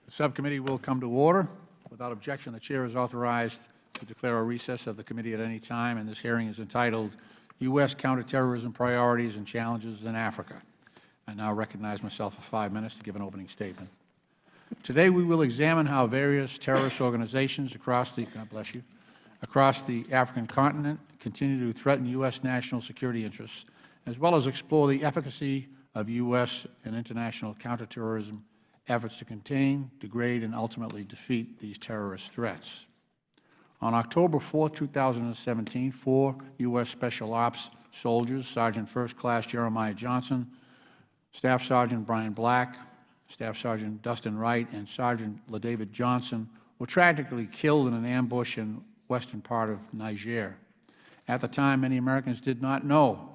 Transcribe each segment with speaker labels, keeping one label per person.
Speaker 1: The subcommittee will come to order. Without objection, the chair is authorized to declare a recess of the committee at any time, and this hearing is entitled U.S. Counterterrorism Priorities and Challenges in Africa. I now recognize myself for 5 minutes to give an opening statement. Today we will examine how various terrorist organizations across the, God bless you, across the African continent continue to threaten U.S. national security interests, as well as explore the efficacy of U.S. and international counterterrorism efforts to contain, degrade, and ultimately defeat these terrorist threats. On October 4, 2017, 4 U.S. Special Ops soldiers, Sergeant First Class Jeremiah Johnson, Staff Sergeant Brian Black, Staff Sergeant Dustin Wright, and Sergeant LaDavid Johnson, were tragically killed in an ambush in western part of Niger. At the time, many Americans did not know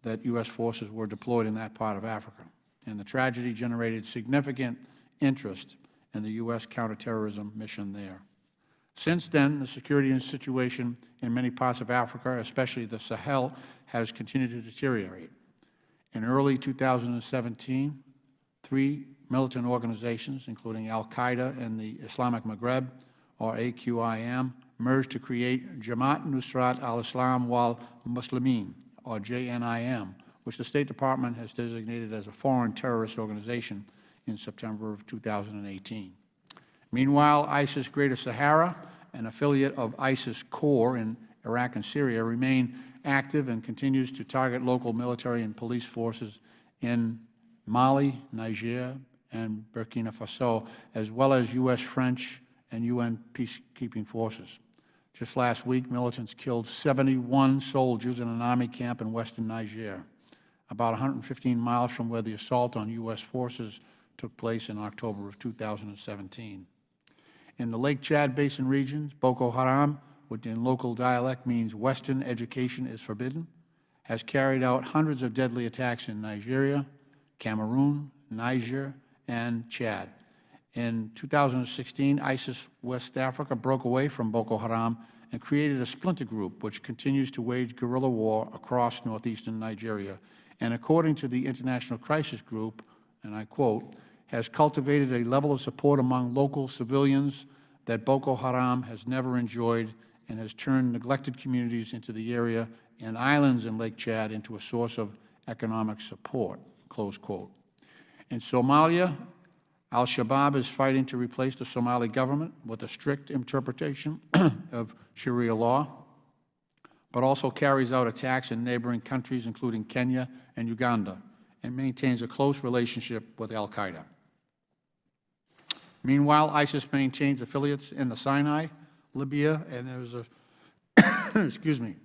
Speaker 1: that U.S. forces were deployed in that part of Africa, and the tragedy generated significant interest in the U.S. counterterrorism mission there. Since then, the security situation in many parts of Africa, especially the Sahel, has continued to deteriorate. In early 2017, 3 militant organizations, including Al-Qaeda and the Islamic Maghreb, or AQIM, merged to create Jamaat Nusrat al-Islam wal Muslimin, or JNIM, which the State Department has designated as a foreign terrorist organization in September of 2018. Meanwhile, ISIS Greater Sahara, an affiliate of ISIS Core in Iraq and Syria, remain active and continues to target local military and police forces in Mali, Niger, and Burkina Faso, as well as U.S., French, and UN peacekeeping forces. Just last week, militants killed 71 soldiers in an army camp in western Niger, about 115 miles from where the assault on U.S. forces took place in October of 2017. In the Lake Chad Basin regions, Boko Haram, which in local dialect means Western education is forbidden, has carried out hundreds of deadly attacks in Nigeria, Cameroon, Niger, and Chad. In 2016, ISIS West Africa broke away from Boko Haram and created a splinter group which continues to wage guerrilla war across northeastern Nigeria, and according to the International Crisis Group, and I quote, has cultivated a level of support among local civilians that Boko Haram has never enjoyed and has turned neglected communities into the area and islands in Lake Chad into a source of economic support, close quote. In Somalia, Al-Shabaab is fighting to replace the Somali government with a strict interpretation of Sharia law, but also carries out attacks in neighboring countries, including Kenya and Uganda, and maintains a close relationship with Al-Qaeda. Meanwhile, ISIS maintains affiliates in the Sinai, Libya, and there's a, excuse me,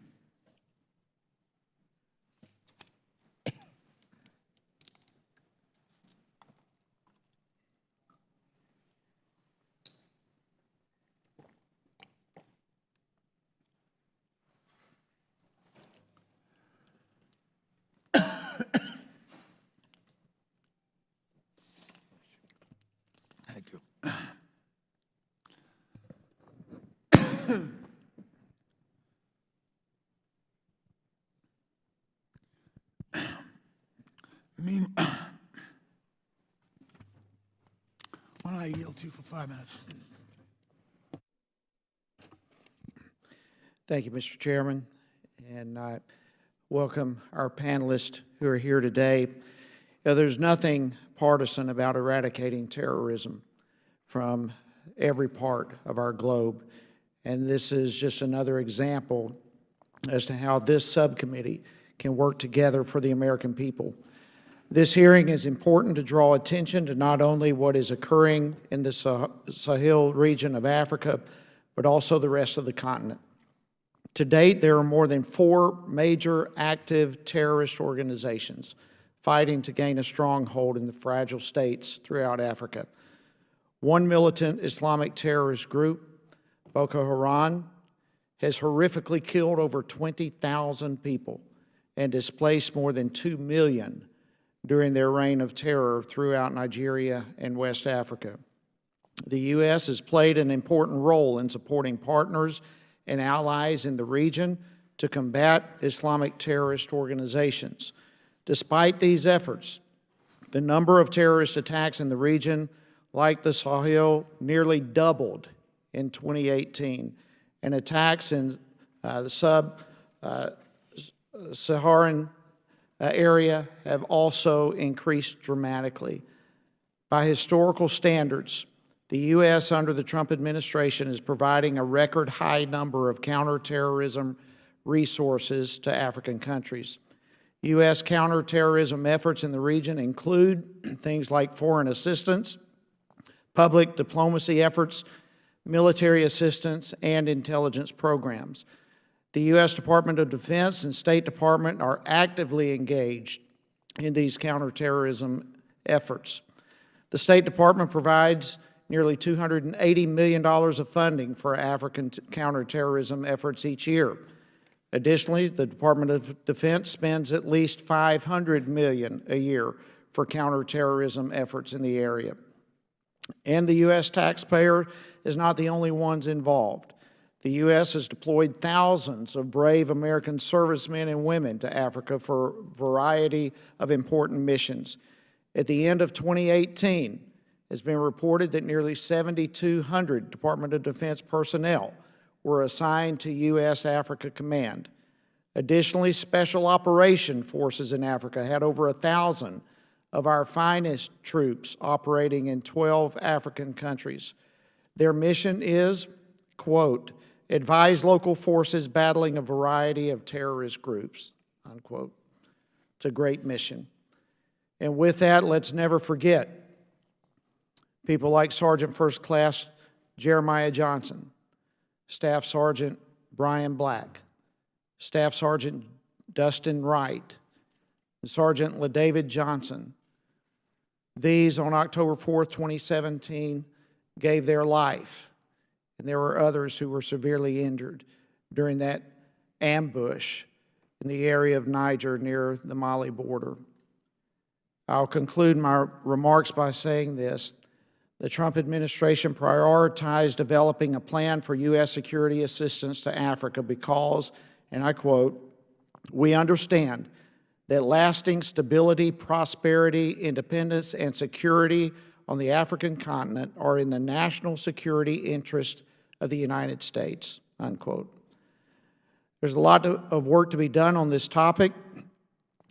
Speaker 1: thank you. Why don't I yield to you for 5 minutes?
Speaker 2: Thank you, Mr. Chairman, and I welcome our panelists who are here today. There's nothing partisan about eradicating terrorism from every part of our globe, and this is just another example as to how this subcommittee can work together for the American people. This hearing is important to draw attention to not only what is occurring in the Sahel region of Africa, but also the rest of the continent. To date, there are more than 4 major active terrorist organizations fighting to gain a stronghold in the fragile states throughout Africa. One militant Islamic terrorist group, Boko Haram, has horrifically killed over 20,000 people and displaced more than 2 million during their reign of terror throughout Nigeria and West Africa. The U.S. has played an important role in supporting partners and allies in the region to combat Islamic terrorist organizations. Despite these efforts, the number of terrorist attacks in the region like the Sahel, nearly doubled in 2018, and attacks in the Sub-Saharan area have also increased dramatically. By historical standards, the U.S. under the Trump administration is providing a record high number of counterterrorism resources to African countries. U.S. counterterrorism efforts in the region include things like foreign assistance, public diplomacy efforts, military assistance, and intelligence programs. The U.S. Department of Defense and State Department are actively engaged in these counterterrorism efforts. The State Department provides nearly $280 million of funding for African counterterrorism efforts each year. Additionally, the Department of Defense spends at least $500 million a year for counterterrorism efforts in the area. And the U.S. taxpayer is not the only ones involved. The U.S. has deployed thousands of brave American servicemen and women to Africa for a variety of important missions. At the end of 2018, it's been reported that nearly 7,200 Department of Defense personnel were assigned to U.S. Africa Command. Additionally, Special Operation Forces in Africa had over 1,000 of our finest troops operating in 12 African countries. Their mission is, quote, advise local forces battling a variety of terrorist groups, unquote. It's a great mission. And with that, let's never forget people like Sergeant First Class Jeremiah Johnson, Staff Sergeant Brian Black, Staff Sergeant Dustin Wright, and Sergeant LaDavid Johnson. These, on October 4th, 2017, gave their life, and there were others who were severely injured during that ambush in the area of Niger near the Mali border. I'll conclude my remarks by saying this. The Trump administration prioritized developing a plan for U.S. security assistance to Africa because, and I quote, we understand that lasting stability, prosperity, independence, and security on the African continent are in the national security interest of the United States, unquote. There's a lot of work to be done on this topic.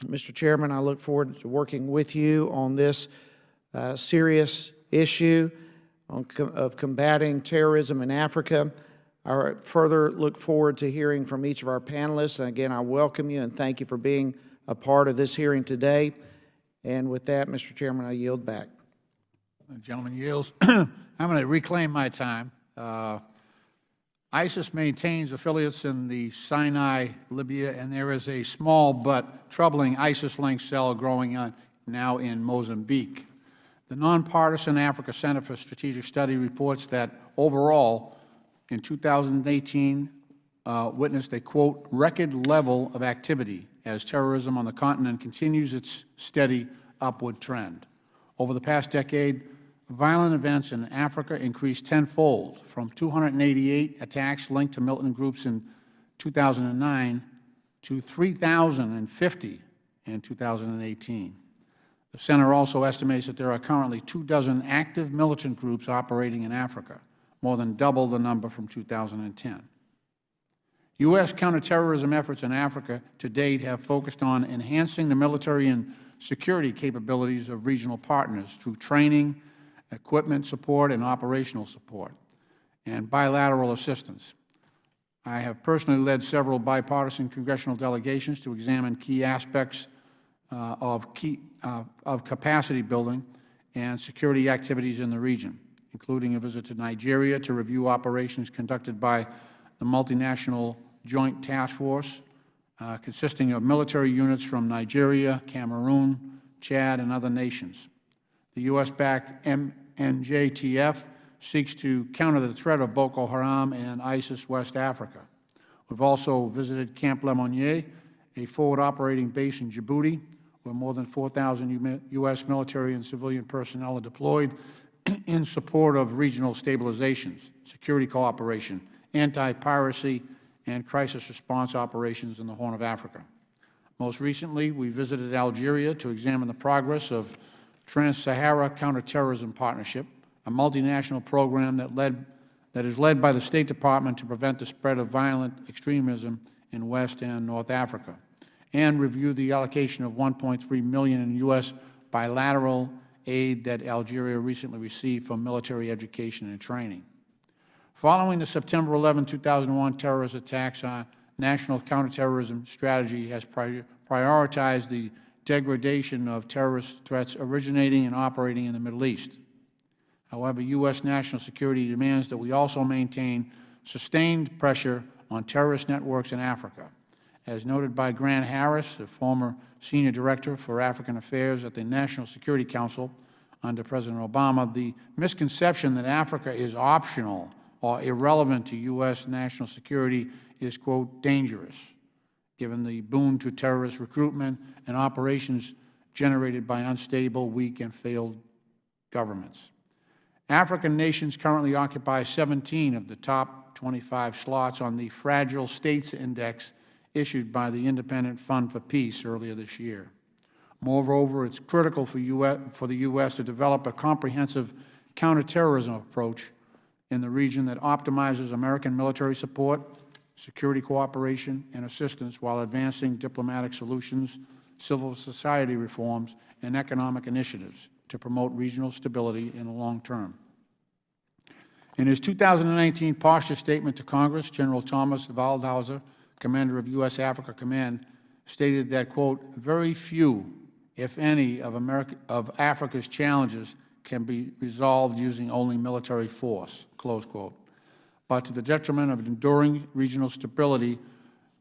Speaker 2: Mr. Chairman, I look forward to working with you on this serious issue of combating terrorism in Africa. I further look forward to hearing from each of our panelists. And again, I welcome you and thank you for being a part of this hearing today. And with that, Mr. Chairman, I yield back.
Speaker 1: The gentleman yields. I'm going to reclaim my time. ISIS maintains affiliates in the Sinai, Libya, and there is a small but troubling ISIS-linked cell growing now in Mozambique. The nonpartisan Africa Center for Strategic Study reports that overall, in 2018, witnessed a, quote, record level of activity as terrorism on the continent continues its steady upward trend. Over the past decade, violent events in Africa increased tenfold, from 288 attacks linked to militant groups in 2009 to 3,050 in 2018. The Center also estimates that there are currently 24 active militant groups operating in Africa, more than double the number from 2010. U.S. counterterrorism efforts in Africa to date have focused on enhancing the military and security capabilities of regional partners through training, equipment support, and operational support, and bilateral assistance. I have personally led several bipartisan congressional delegations to examine key aspects of capacity building and security activities in the region, including a visit to Nigeria to review operations conducted by the multinational Joint Task Force, consisting of military units from Nigeria, Cameroon, Chad, and other nations. The U.S.-backed MNJTF seeks to counter the threat of Boko Haram and ISIS West Africa. We've also visited Camp Lemonnier, a forward operating base in Djibouti, where more than 4,000 U.S. military and civilian personnel are deployed in support of regional stabilizations, security cooperation, anti-piracy, and crisis response operations in the Horn of Africa. Most recently, we visited Algeria to examine the progress of Trans-Sahara Counterterrorism Partnership, a multinational program that is led by the State Department to prevent the spread of violent extremism in West and North Africa, and review the allocation of $1.3 million in U.S. bilateral aid that Algeria recently received for military education and training. Following the September 11, 2001 terrorist attacks, our national counterterrorism strategy has prioritized the degradation of terrorist threats originating and operating in the Middle East. However, U.S. national security demands that we also maintain sustained pressure on terrorist networks in Africa. As noted by Grant Harris, the former Senior Director for African Affairs at the National Security Council under President Obama, the misconception that Africa is optional or irrelevant to U.S. national security is, quote, dangerous, given the boon to terrorist recruitment and operations generated by unstable, weak, and failed governments. African nations currently occupy 17 of the top 25 slots on the Fragile States Index issued by the Independent Fund for Peace earlier this year. Moreover, it's critical for the U.S. to develop a comprehensive counterterrorism approach in the region that optimizes American military support, security cooperation, and assistance while advancing diplomatic solutions, civil society reforms, and economic initiatives to promote regional stability in the long term. In his 2019 posture statement to Congress, General Thomas Waldhauser, commander of U.S. Africa Command, stated that, quote, very few, if any, of Africa's challenges can be resolved using only military force, close quote. But to the detriment of enduring regional stability,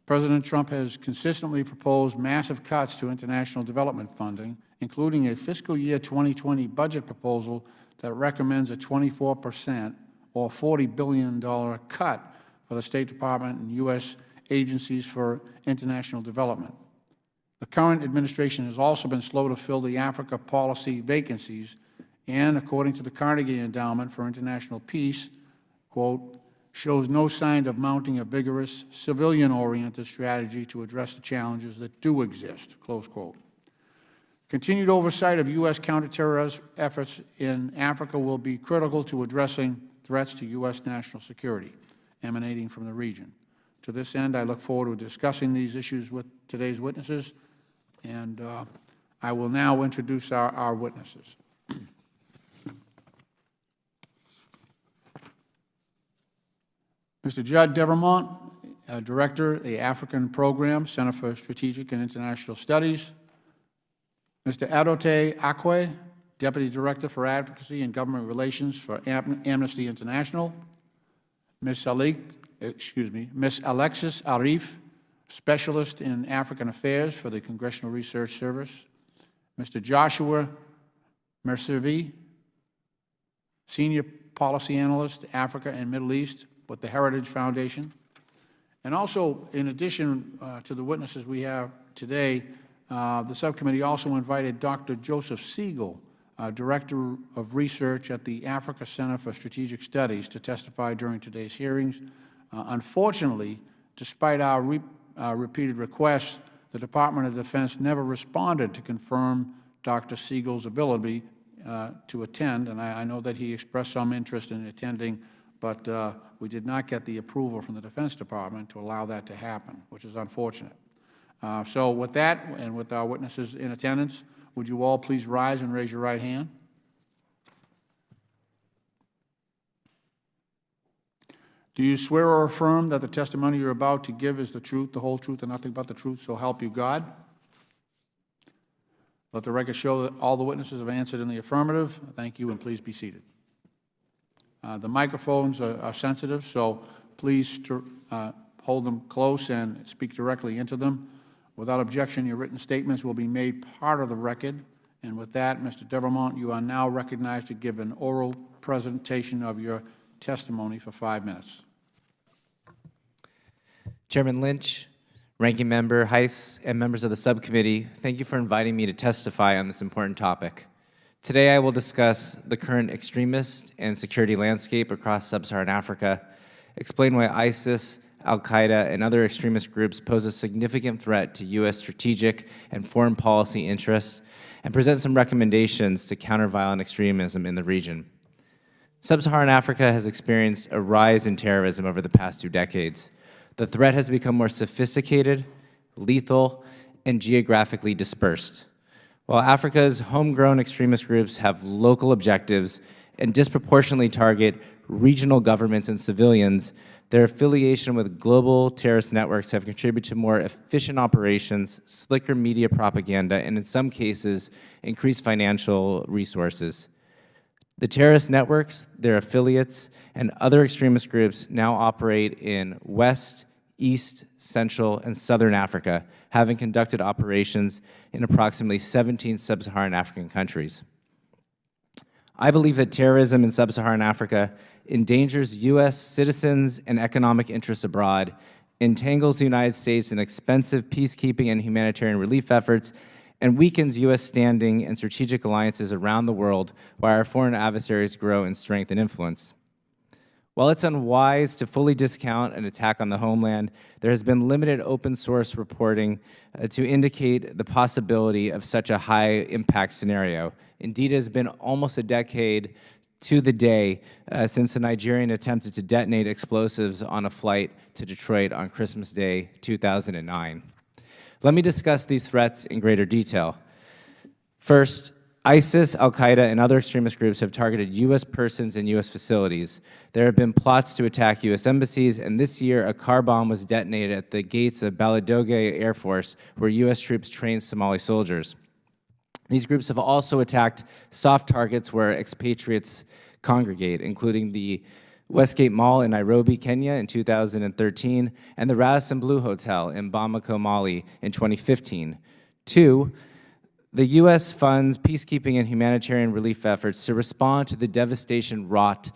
Speaker 1: President Trump has consistently proposed massive cuts to international development funding, including a fiscal year 2020 budget proposal that recommends a 24% or $40 billion cut for the State Department and U.S. agencies for international development. The current administration has also been slow to fill the Africa policy vacancies and, according to the Carnegie Endowment for International Peace, quote, shows no sign of mounting a vigorous, civilian-oriented strategy to address the challenges that do exist, close quote. Continued oversight of U.S. counterterrorism efforts in Africa will be critical to addressing threats to U.S. national security emanating from the region. To this end, I look forward to discussing these issues with today's witnesses, and I will now introduce our witnesses. Mr. Judd Devermont, Director, the African Program, Center for Strategic and International Studies. Mr. Adote Akwe, Deputy Director for Advocacy and Government Relations for Amnesty International. Ms. Alexis Arif, Specialist in African Affairs for the Congressional Research Service. Mr. Joshua Mercervi, Senior Policy Analyst, Africa and Middle East with the Heritage Foundation. And also, in addition to the witnesses we have today, the subcommittee also invited Dr. Joseph Siegel, Director of Research at the Africa Center for Strategic Studies, to testify during today's hearings. Unfortunately, despite our repeated requests, the Department of Defense never responded to confirm Dr. Siegel's ability to attend, and I know that he expressed some interest in attending, but we did not get the approval from the Defense Department to allow that to happen, which is unfortunate. So with that, and with our witnesses in attendance, would you all please rise and raise your right hand? Do you swear or affirm that the testimony you're about to give is the truth, the whole truth, and nothing but the truth, so help you God? Let the record show that all the witnesses have answered in the affirmative. Thank you, and please be seated. The microphones are sensitive, so please hold them close and speak directly into them. Without objection, your written statements will be made part of the record. And with that, Mr. Devermont, you are now recognized to give an oral presentation of your testimony for 5 minutes.
Speaker 3: Chairman Lynch, Ranking Member Heiss, and members of the subcommittee, thank you for inviting me to testify on this important topic. Today I will discuss the current extremist and security landscape across sub-Saharan Africa, explain why ISIS, Al-Qaeda, and other extremist groups pose a significant threat to U.S. strategic and foreign policy interests, and present some recommendations to counter violent extremism in the region. Sub-Saharan Africa has experienced a rise in terrorism over the past 2 decades. The threat has become more sophisticated, lethal, and geographically dispersed. While Africa's homegrown extremist groups have local objectives and disproportionately target regional governments and civilians, their affiliation with global terrorist networks have contributed to more efficient operations, slicker media propaganda, and in some cases, increased financial resources. The terrorist networks, their affiliates, and other extremist groups now operate in West, East, Central, and Southern Africa, having conducted operations in approximately 17 sub-Saharan African countries. I believe that terrorism in sub-Saharan Africa endangers U.S. citizens and economic interests abroad, entangles the United States in expensive peacekeeping and humanitarian relief efforts, and weakens U.S. standing and strategic alliances around the world while our foreign adversaries grow in strength and influence. While it's unwise to fully discount an attack on the homeland, there has been limited open source reporting to indicate the possibility of such a high impact scenario. Indeed, it has been almost a decade to the day since the Nigerian attempted to detonate explosives on a flight to Detroit on Christmas Day 2009. Let me discuss these threats in greater detail. First, ISIS, Al-Qaeda, and other extremist groups have targeted U.S. persons and U.S. facilities. There have been plots to attack U.S. embassies, and this year a car bomb was detonated at the gates of Baladoge Air Force, where U.S. troops train Somali soldiers. These groups have also attacked soft targets where expatriates congregate, including the Westgate Mall in Nairobi, Kenya in 2013, and the Radisson Blu Hotel in Bamako, Mali in 2015. Two, the U.S. funds peacekeeping and humanitarian relief efforts to respond to the devastation wrought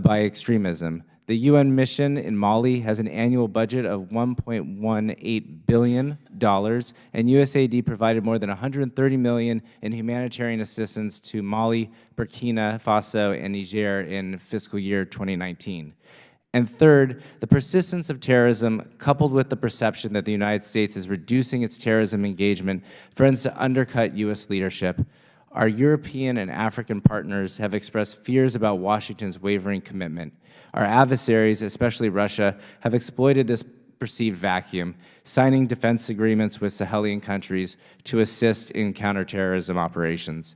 Speaker 3: by extremism. The UN mission in Mali has an annual budget of $1.18 billion, and USAID provided more than $130 million in humanitarian assistance to Mali, Burkina Faso, and Niger in fiscal year 2019. And third, the persistence of terrorism, coupled with the perception that the United States is reducing its terrorism engagement, threatens to undercut U.S. leadership. Our European and African partners have expressed fears about Washington's wavering commitment. Our adversaries, especially Russia, have exploited this perceived vacuum, signing defense agreements with Sahelian countries to assist in counterterrorism operations.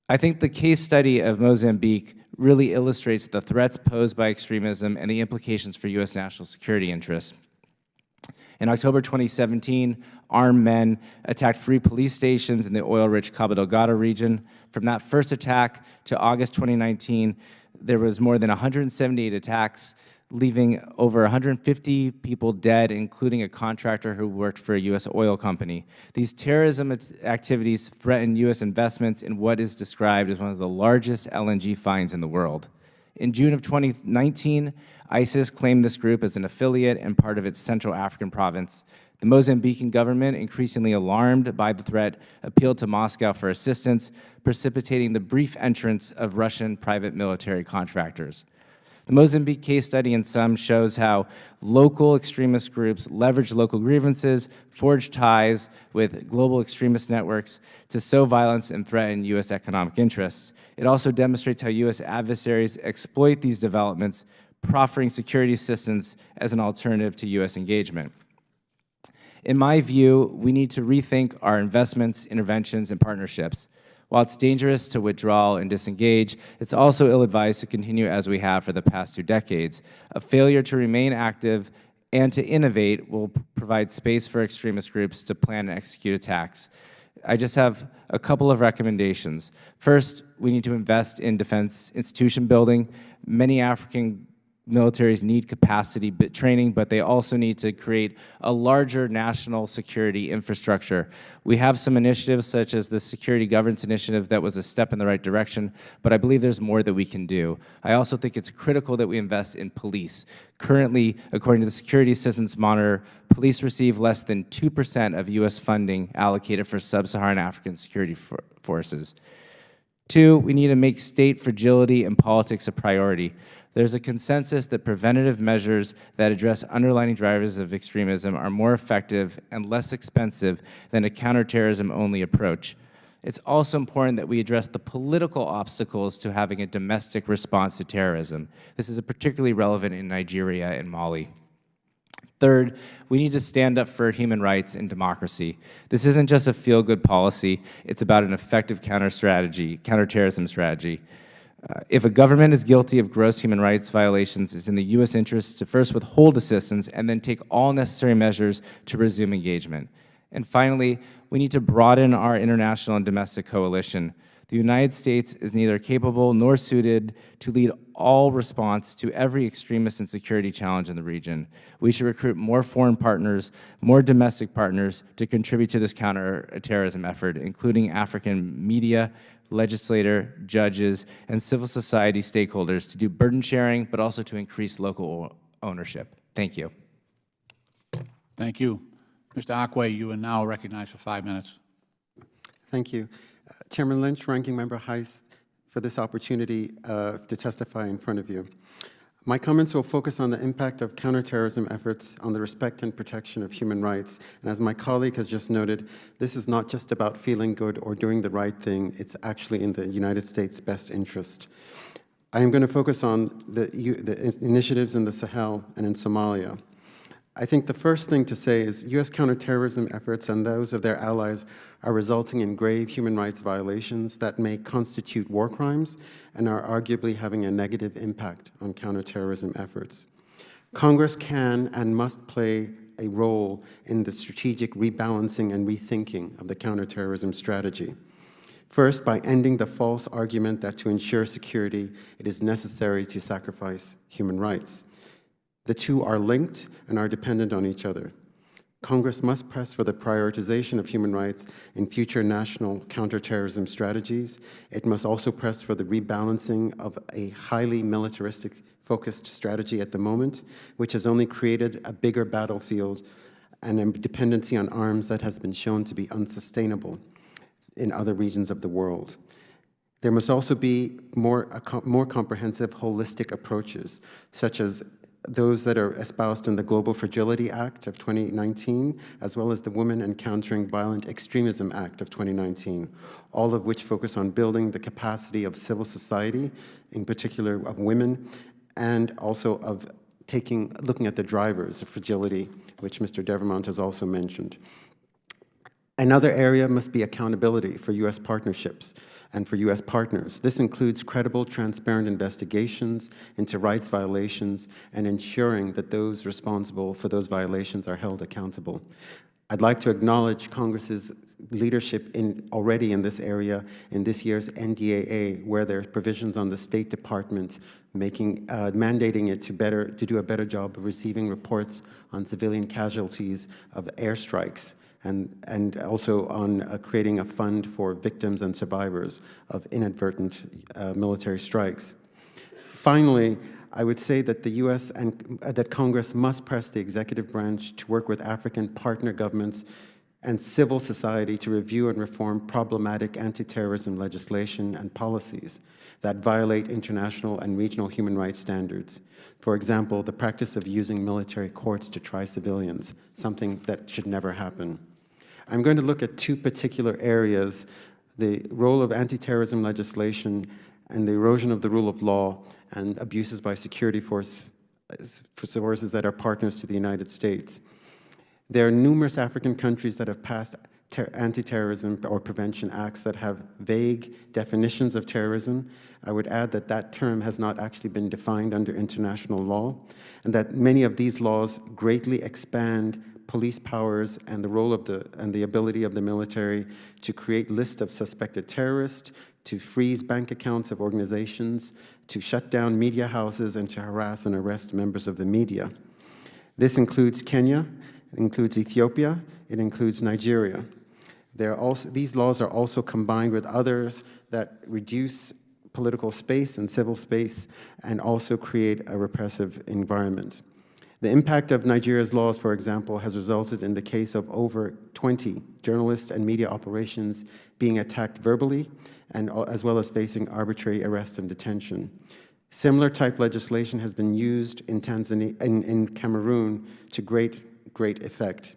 Speaker 3: I think the case study of Mozambique really illustrates the threats posed by extremism and the implications for U.S. national security interests. In October 2017, armed men attacked 3 police stations in the oil-rich Cabo Delgado region. From that first attack to August 2019, there was more than 178 attacks, leaving over 150 people dead, including a contractor who worked for a U.S. oil company. These terrorism activities threaten U.S. investments in what is described as one of the largest LNG finds in the world. In June of 2019, ISIS claimed this group as an affiliate and part of its Central African province. The Mozambican government, increasingly alarmed by the threat, appealed to Moscow for assistance, precipitating the brief entrance of Russian private military contractors. The Mozambique case study in sum shows how local extremist groups leverage local grievances, forge ties with global extremist networks to sow violence and threaten U.S. economic interests. It also demonstrates how U.S. adversaries exploit these developments, proffering security assistance as an alternative to U.S. engagement. In my view, we need to rethink our investments, interventions, and partnerships. While it's dangerous to withdraw and disengage, it's also ill-advised to continue as we have for the past 2 decades. A failure to remain active and to innovate will provide space for extremist groups to plan and execute attacks. I just have a couple of recommendations. First, we need to invest in defense institution building. Many African militaries need capacity training, but they also need to create a larger national security infrastructure. We have some initiatives such as the Security Governance Initiative that was a step in the right direction, but I believe there's more that we can do. I also think it's critical that we invest in police. Currently, according to the Security Assistance Monitor, police receive less than 2% of U.S. funding allocated for sub-Saharan African security forces. 2, we need to make state fragility and politics a priority. There's a consensus that preventative measures that address underlying drivers of extremism are more effective and less expensive than a counterterrorism-only approach. It's also important that we address the political obstacles to having a domestic response to terrorism. This is particularly relevant in Nigeria and Mali. Third, we need to stand up for human rights and democracy. This isn't just a feel-good policy, it's about an effective counterterrorism strategy. If a government is guilty of gross human rights violations, it's in the U.S. interest to first withhold assistance and then take all necessary measures to resume engagement. And finally, we need to broaden our international and domestic coalition. The United States is neither capable nor suited to lead all response to every extremist and security challenge in the region. We should recruit more foreign partners, more domestic partners to contribute to this counterterrorism effort, including African media, legislator, judges, and civil society stakeholders to do burden sharing, but also to increase local ownership. Thank you.
Speaker 1: Thank you. Mr. Akwe, you are now recognized for 5 minutes.
Speaker 4: Thank you. Chairman Lynch, Ranking Member Heiss, for this opportunity to testify in front of you. My comments will focus on the impact of counterterrorism efforts on the respect and protection of human rights. And as my colleague has just noted, this is not just about feeling good or doing the right thing, it's actually in the United States' best interest. I am going to focus on the initiatives in the Sahel and in Somalia. I think the first thing to say is U.S. counterterrorism efforts and those of their allies are resulting in grave human rights violations that may constitute war crimes and are arguably having a negative impact on counterterrorism efforts. Congress can and must play a role in the strategic rebalancing and rethinking of the counterterrorism strategy. First, by ending the false argument that to ensure security, it is necessary to sacrifice human rights. The two are linked and are dependent on each other. Congress must press for the prioritization of human rights in future national counterterrorism strategies. It must also press for the rebalancing of a highly militaristic-focused strategy at the moment, which has only created a bigger battlefield and a dependency on arms that has been shown to be unsustainable in other regions of the world. There must also be more comprehensive, holistic approaches, such as those that are espoused in the Global Fragility Act of 2019, as well as the Women Encountering Violent Extremism Act of 2019, all of which focus on building the capacity of civil society, in particular of women, and also of looking at the drivers of fragility, which Mr. Devermont has also mentioned. Another area must be accountability for U.S. partnerships and for U.S. partners. This includes credible, transparent investigations into rights violations and ensuring that those responsible for those violations are held accountable. I'd like to acknowledge Congress's leadership already in this area in this year's NDAA, where there are provisions on the State Department mandating it to do a better job of receiving reports on civilian casualties of airstrikes, and also on creating a fund for victims and survivors of inadvertent military strikes. Finally, I would say that the U.S. and that Congress must press the executive branch to work with African partner governments and civil society to review and reform problematic anti-terrorism legislation and policies that violate international and regional human rights standards. For example, the practice of using military courts to try civilians, something that should never happen. I'm going to look at two particular areas: the role of anti-terrorism legislation and the erosion of the rule of law and abuses by security forces that are partners to the United States. There are numerous African countries that have passed anti-terrorism or prevention acts that have vague definitions of terrorism. I would add that that term has not actually been defined under international law, and that many of these laws greatly expand police powers and the role of the ability of the military to create lists of suspected terrorists, to freeze bank accounts of organizations, to shut down media houses, and to harass and arrest members of the media. This includes Kenya, it includes Ethiopia, it includes Nigeria. These laws are also combined with others that reduce political space and civil space and also create a repressive environment. The impact of Nigeria's laws, for example, has resulted in the case of over 20 journalists and media operations being attacked verbally, and as well as facing arbitrary arrest and detention. Similar type legislation has been used in Cameroon to great effect.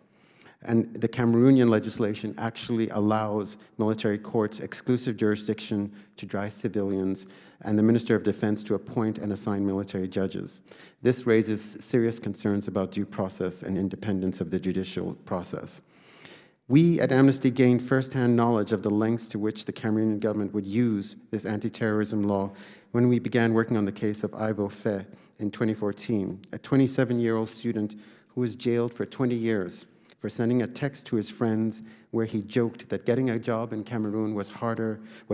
Speaker 4: And the Cameroonian legislation actually allows military courts exclusive jurisdiction to try civilians and the Minister of Defense to appoint and assign military judges. This raises serious concerns about due process and independence of the judicial process. We at Amnesty gained firsthand knowledge of the lengths to which the Cameroonian government would use this anti-terrorism law when we began working on the case of Ivo Fe in 2014, a 27-year-old student who was jailed for 20 years for sending a text to his friends where he joked that getting a job in Cameroon was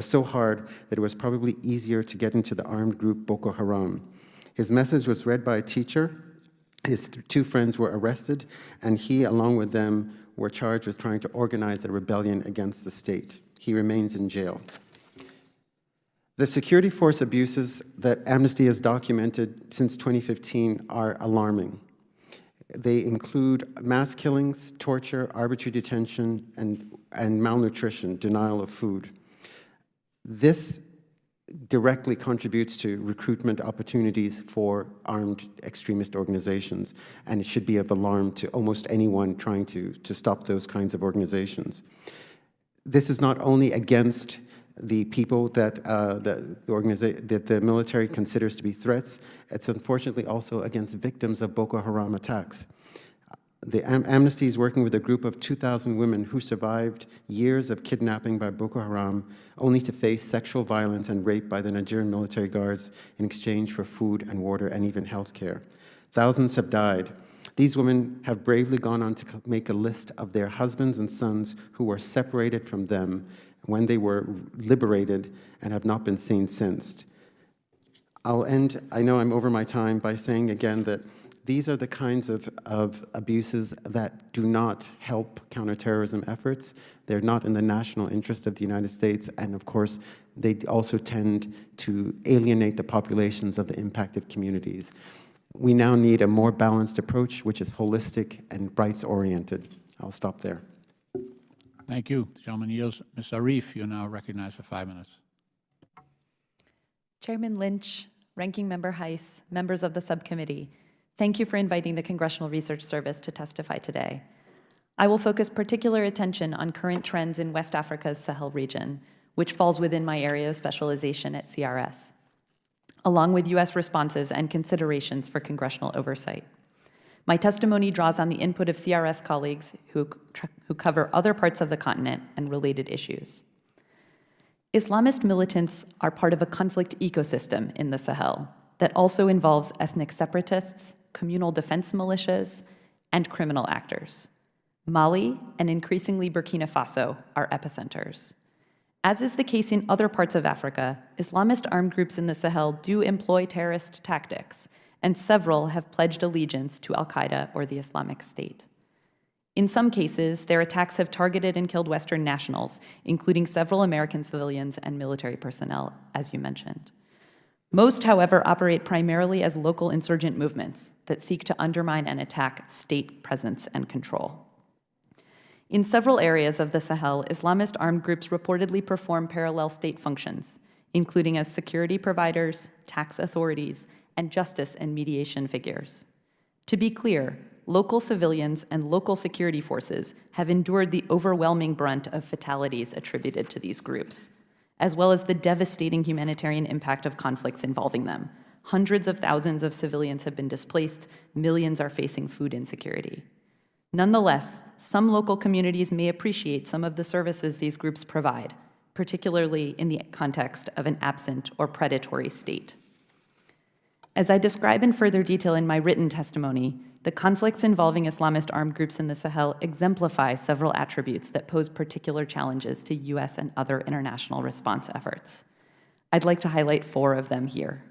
Speaker 4: so hard that it was probably easier to get into the armed group Boko Haram. His message was read by a teacher. His two friends were arrested, and he, along with them, were charged with trying to organize a rebellion against the state. He remains in jail. The security force abuses that Amnesty has documented since 2015 are alarming. They include mass killings, torture, arbitrary detention, and malnutrition, denial of food. This directly contributes to recruitment opportunities for armed extremist organizations, and it should be of alarm to almost anyone trying to stop those kinds of organizations. This is not only against the people that the military considers to be threats, it's unfortunately also against victims of Boko Haram attacks. The Amnesty is working with a group of 2,000 women who survived years of kidnapping by Boko Haram, only to face sexual violence and rape by the Nigerian military guards in exchange for food and water and even health care. Thousands have died. These women have bravely gone on to make a list of their husbands and sons who were separated from them when they were liberated and have not been seen since. I'll end, I know I'm over my time, by saying again that these are the kinds of abuses that do not help counterterrorism efforts. They're not in the national interest of the United States, and of course, they also tend to alienate the populations of the impacted communities. We now need a more balanced approach, which is holistic and rights-oriented. I'll stop there.
Speaker 1: Thank you. The gentleman yields. Ms. Arif, you're now recognized for 5 minutes.
Speaker 5: Chairman Lynch, Ranking Member Heiss, members of the subcommittee, thank you for inviting the Congressional Research Service to testify today. I will focus particular attention on current trends in West Africa's Sahel region, which falls within my area of specialization at CRS, along with U.S. responses and considerations for congressional oversight. My testimony draws on the input of CRS colleagues who cover other parts of the continent and related issues. Islamist militants are part of a conflict ecosystem in the Sahel that also involves ethnic separatists, communal defense militias, and criminal actors. Mali and increasingly Burkina Faso are epicenters. As is the case in other parts of Africa, Islamist armed groups in the Sahel do employ terrorist tactics, and several have pledged allegiance to al-Qaeda or the Islamic State. In some cases, their attacks have targeted and killed Western nationals, including several American civilians and military personnel, as you mentioned. Most, however, operate primarily as local insurgent movements that seek to undermine and attack state presence and control. In several areas of the Sahel, Islamist armed groups reportedly perform parallel state functions, including as security providers, tax authorities, and justice and mediation figures. To be clear, local civilians and local security forces have endured the overwhelming brunt of fatalities attributed to these groups, as well as the devastating humanitarian impact of conflicts involving them. Hundreds of thousands of civilians have been displaced, millions are facing food insecurity. Nonetheless, some local communities may appreciate some of the services these groups provide, particularly in the context of an absent or predatory state. As I describe in further detail in my written testimony, the conflicts involving Islamist armed groups in the Sahel exemplify several attributes that pose particular challenges to U.S. and other international response efforts. I'd like to highlight 4 of them here.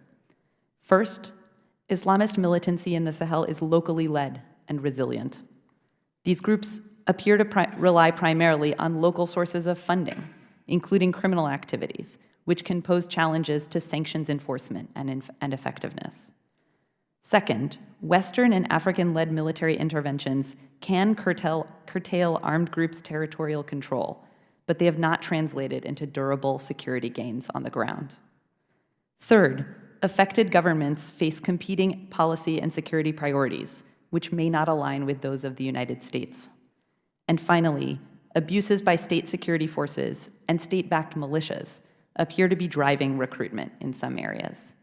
Speaker 5: First, Islamist militancy in the Sahel is locally led and resilient. These groups appear to rely primarily on local sources of funding, including criminal activities, which can pose challenges to sanctions enforcement and effectiveness. Second, Western and African-led military interventions can curtail armed groups' territorial control, but they have not translated into durable security gains on the ground. Third, affected governments face competing policy and security priorities, which may not align with those of the United States. And finally, abuses by state security forces and state-backed militias appear to be driving recruitment in some areas.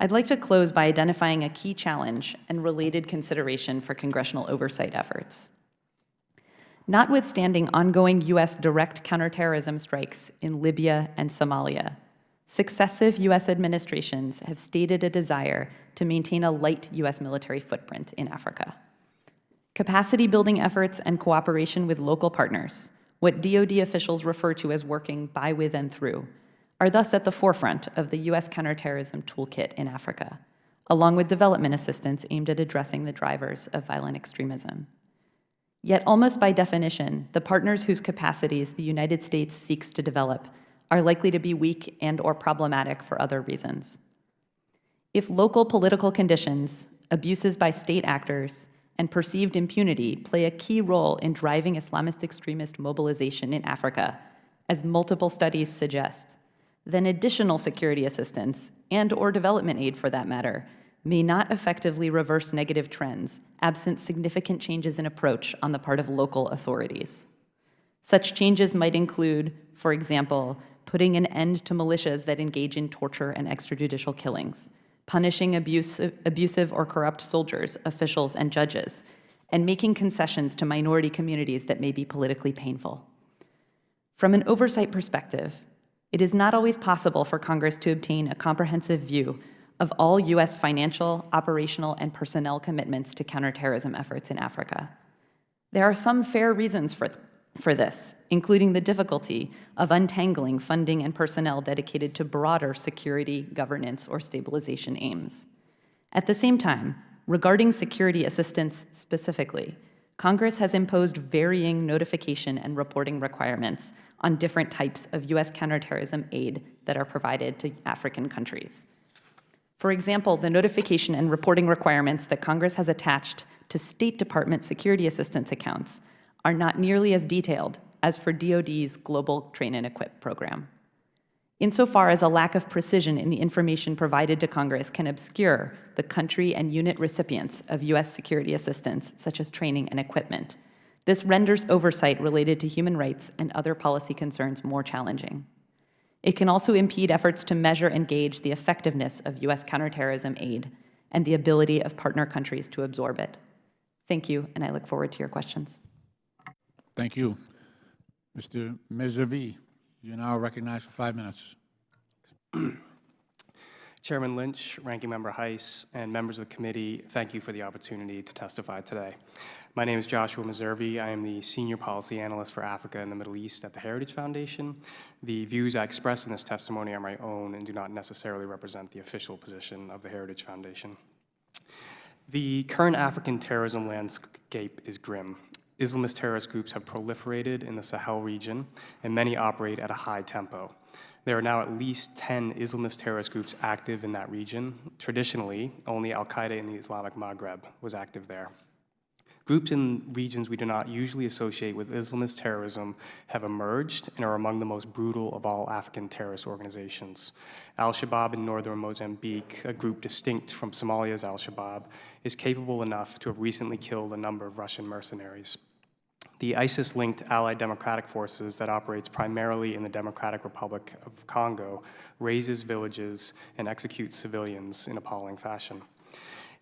Speaker 5: I'd like to close by identifying a key challenge and related consideration for congressional oversight efforts. Notwithstanding ongoing U.S. direct counterterrorism strikes in Libya and Somalia, successive U.S. administrations have stated a desire to maintain a light U.S. military footprint in Africa. Capacity building efforts and cooperation with local partners, what DoD officials refer to as working by, with, and through, are thus at the forefront of the U.S. counterterrorism toolkit in Africa, along with development assistance aimed at addressing the drivers of violent extremism. Yet almost by definition, the partners whose capacities the United States seeks to develop are likely to be weak and/or problematic for other reasons. If local political conditions, abuses by state actors, and perceived impunity play a key role in driving Islamist extremist mobilization in Africa, as multiple studies suggest, then additional security assistance, and/or development aid for that matter, may not effectively reverse negative trends absent significant changes in approach on the part of local authorities. Such changes might include, for example, putting an end to militias that engage in torture and extrajudicial killings, punishing abusive or corrupt soldiers, officials, and judges, and making concessions to minority communities that may be politically painful. From an oversight perspective, it is not always possible for Congress to obtain a comprehensive view of all U.S. financial, operational, and personnel commitments to counterterrorism efforts in Africa. There are some fair reasons for this, including the difficulty of untangling funding and personnel dedicated to broader security, governance, or stabilization aims. At the same time, regarding security assistance specifically, Congress has imposed varying notification and reporting requirements on different types of U.S. counterterrorism aid that are provided to African countries. For example, the notification and reporting requirements that Congress has attached to State Department security assistance accounts are not nearly as detailed as for DoD's Global Train and Equip program. Insofar as a lack of precision in the information provided to Congress can obscure the country and unit recipients of U.S. security assistance, such as training and equipment, this renders oversight related to human rights and other policy concerns more challenging. It can also impede efforts to measure and gauge the effectiveness of U.S. counterterrorism aid and the ability of partner countries to absorb it. Thank you, and I look forward to your questions.
Speaker 1: Thank you. Mr. Mezavi, you're now recognized for 5 minutes.
Speaker 6: Chairman Lynch, Ranking Member Heiss, and members of the committee, thank you for the opportunity to testify today. My name is Joshua Mezavi. I am the Senior Policy Analyst for Africa and the Middle East at the Heritage Foundation. The views I express in this testimony are my own and do not necessarily represent the official position of the Heritage Foundation. The current African terrorism landscape is grim. Islamist terrorist groups have proliferated in the Sahel region, and many operate at a high tempo. There are now at least 10 Islamist terrorist groups active in that region. Traditionally, only Al-Qaeda in the Islamic Maghreb was active there. Groups in regions we do not usually associate with Islamist terrorism have emerged and are among the most brutal of all African terrorist organizations. Al-Shabaab in northern Mozambique, a group distinct from Somalia's Al-Shabaab, is capable enough to have recently killed a number of Russian mercenaries. The ISIS-linked Allied Democratic Forces that operates primarily in the Democratic Republic of Congo razes villages and executes civilians in appalling fashion.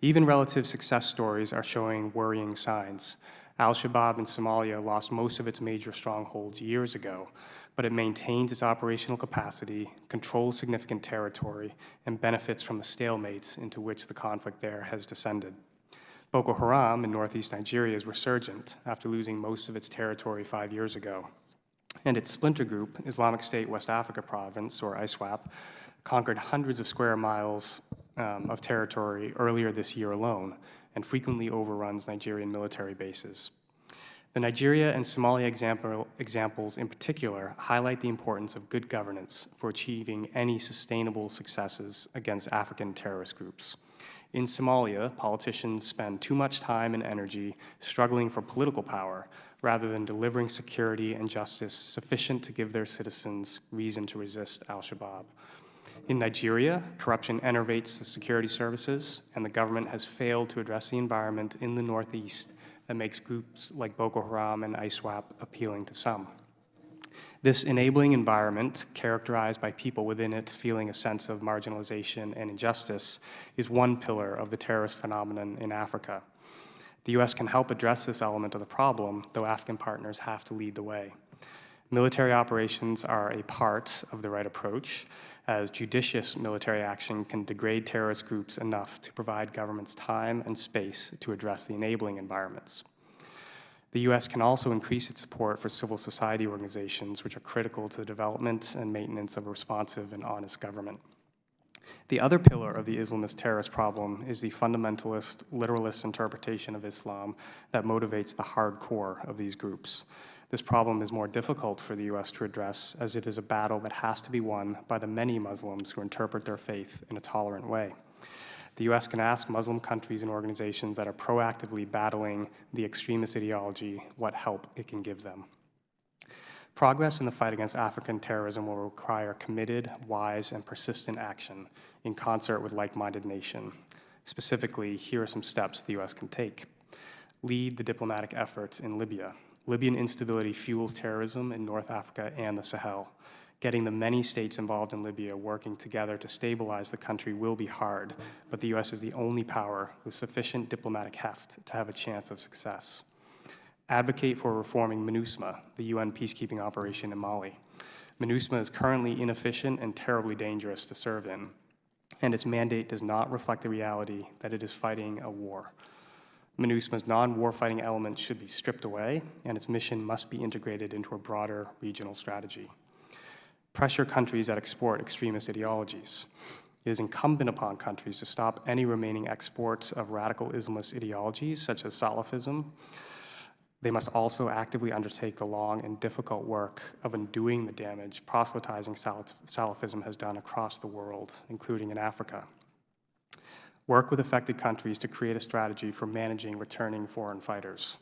Speaker 6: Even relative success stories are showing worrying signs. Al-Shabaab in Somalia lost most of its major strongholds years ago, but it maintains its operational capacity, controls significant territory, and benefits from the stalemates into which the conflict there has descended. Boko Haram in northeast Nigeria is resurgent after losing most of its territory 5 years ago. And its splinter group, Islamic State West Africa Province, or ISWAP, conquered hundreds of square miles of territory earlier this year alone, and frequently overruns Nigerian military bases. The Nigeria and Somalia examples in particular highlight the importance of good governance for achieving any sustainable successes against African terrorist groups. In Somalia, politicians spend too much time and energy struggling for political power rather than delivering security and justice sufficient to give their citizens reason to resist al-Shabaab. In Nigeria, corruption enervates the security services, and the government has failed to address the environment in the Northeast that makes groups like Boko Haram and ISWAP appealing to some. This enabling environment, characterized by people within it feeling a sense of marginalization and injustice, is one pillar of the terrorist phenomenon in Africa. The U.S. can help address this element of the problem, though African partners have to lead the way. Military operations are a part of the right approach, as judicious military action can degrade terrorist groups enough to provide governments time and space to address the enabling environments. The U.S. can also increase its support for civil society organizations, which are critical to the development and maintenance of a responsive and honest government. The other pillar of the Islamist terrorist problem is the fundamentalist, literalist interpretation of Islam that motivates the hardcore of these groups. This problem is more difficult for the U.S. to address, as it is a battle that has to be won by the many Muslims who interpret their faith in a tolerant way. The U.S. can ask Muslim countries and organizations that are proactively battling the extremist ideology what help it can give them. Progress in the fight against African terrorism will require committed, wise, and persistent action in concert with like-minded nations. Specifically, here are some steps the U.S. can take. Lead the diplomatic efforts in Libya. Libyan instability fuels terrorism in North Africa and the Sahel. Getting the many states involved in Libya working together to stabilize the country will be hard, but the U.S. is the only power with sufficient diplomatic heft to have a chance of success. Advocate for reforming Minusma, the UN peacekeeping operation in Mali. Minusma is currently inefficient and terribly dangerous to serve in, and its mandate does not reflect the reality that it is fighting a war. MINUSMA's non-war fighting elements should be stripped away, and its mission must be integrated into a broader regional strategy. Pressure countries that export extremist ideologies. It is incumbent upon countries to stop any remaining exports of radical Islamist ideologies, such as Salafism. They must also actively undertake the long and difficult work of undoing the damage proselytizing Salafism has done across the world, including in Africa. Work with affected countries to create a strategy for managing returning foreign fighters.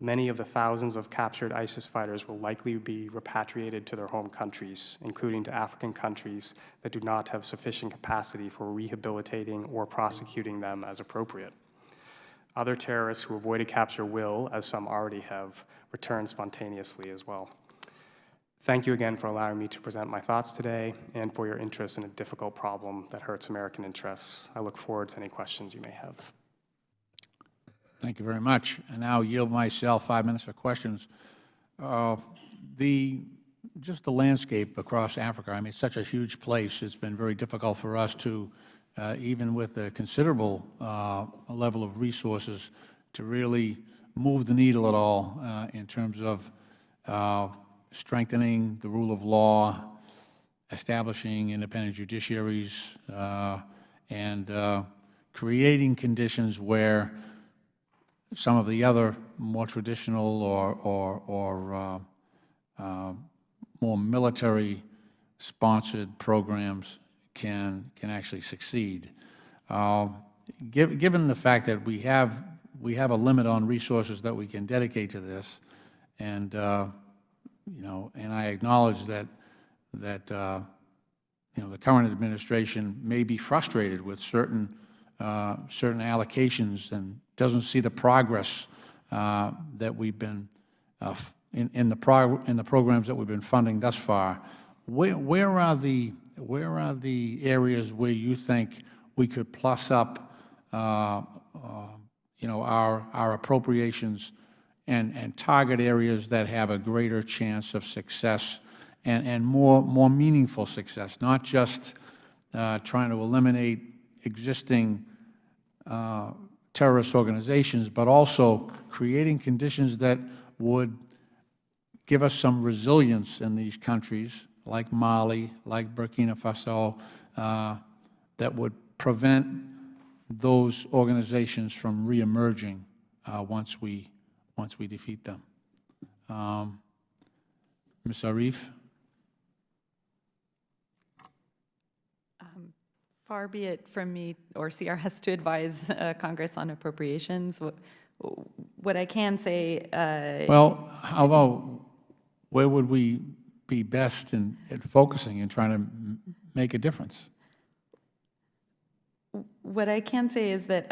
Speaker 6: Many of the thousands of captured ISIS fighters will likely be repatriated to their home countries, including to African countries that do not have sufficient capacity for rehabilitating or prosecuting them as appropriate. Other terrorists who avoided capture will, as some already have, return spontaneously as well. Thank you again for allowing me to present my thoughts today and for your interest in a difficult problem that hurts American interests. I look forward to any questions you may have.
Speaker 1: Thank you very much. And now yield myself 5 minutes for questions. Just the landscape across Africa, I mean, it's such a huge place. It's been very difficult for us to, even with a considerable level of resources, to really move the needle at all in terms of strengthening the rule of law, establishing independent judiciaries, and creating conditions where some of the other more traditional or more military-sponsored programs can actually succeed. Given the fact that we have a limit on resources that we can dedicate to this, and and I acknowledge that the current administration may be frustrated with certain allocations and doesn't see the progress that we've been in the programs that we've been funding thus far. Where are the areas where you think we could plus up our appropriations and target areas that have a greater chance of success and more meaningful success, not just trying to eliminate existing terrorist organizations, but also creating conditions that would give us some resilience in these countries, like Mali, like Burkina Faso, that would prevent those organizations from reemerging once we defeat them. Ms. Arif?
Speaker 5: Far be it from me or CRS to advise Congress on appropriations. What I can say...
Speaker 1: well, how about where would we be best in focusing and trying to make a difference?
Speaker 5: What I can say is that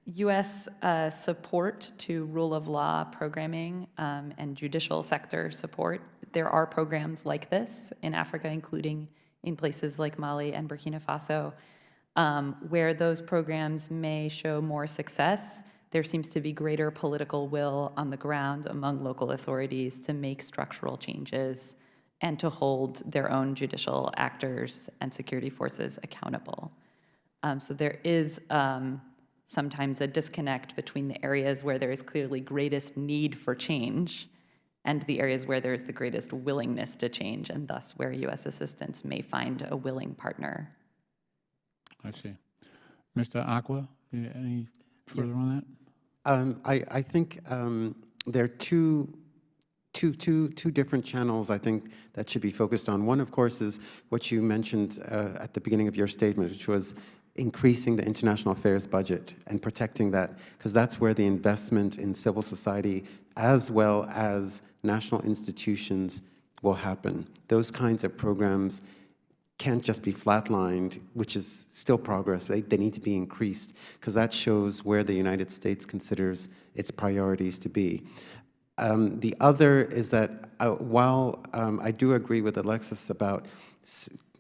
Speaker 5: U.S. Support to rule of law programming and judicial sector support. There are programs like this in Africa, including in places like Mali and Burkina Faso, where those programs may show more success. There seems to be greater political will on the ground among local authorities to make structural changes and to hold their own judicial actors and security forces accountable. So there is sometimes a disconnect between the areas where there is clearly greatest need for change and the areas where there is the greatest willingness to change, and thus where U.S. assistance may find a willing partner.
Speaker 1: I see. Mr. Aqua, any further on that?
Speaker 4: I think there are two different channels I think that should be focused on. One, of course, is what you mentioned at the beginning of your statement, which was increasing the international affairs budget and protecting that, because that's where the investment in civil society as well as national institutions will happen. Those kinds of programs can't just be flatlined, which is still progress, but they need to be increased, because that shows where the United States considers its priorities to be. The other is that while I do agree with Alexis about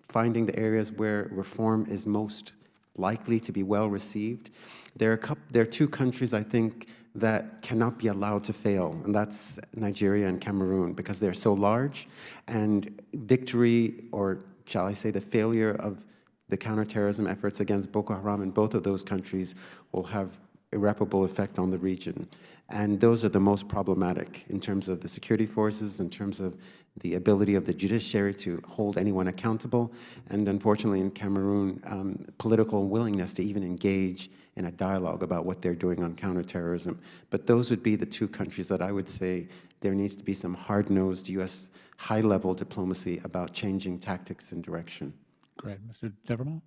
Speaker 4: finding the areas where reform is most likely to be well received, there are two countries I think that cannot be allowed to fail, and that's Nigeria and Cameroon, because they're so large, and victory, or shall I say the failure of the counterterrorism efforts against Boko Haram in both of those countries will have irreparable effect on the region. And those are the most problematic in terms of the security forces, in terms of the ability of the judiciary to hold anyone accountable, and unfortunately in Cameroon, political willingness to even engage in a dialogue about what they're doing on counterterrorism. But those would be the two countries that I would say there needs to be some hard-nosed U.S. high-level diplomacy about changing tactics and direction.
Speaker 1: Great. Mr. Devermont?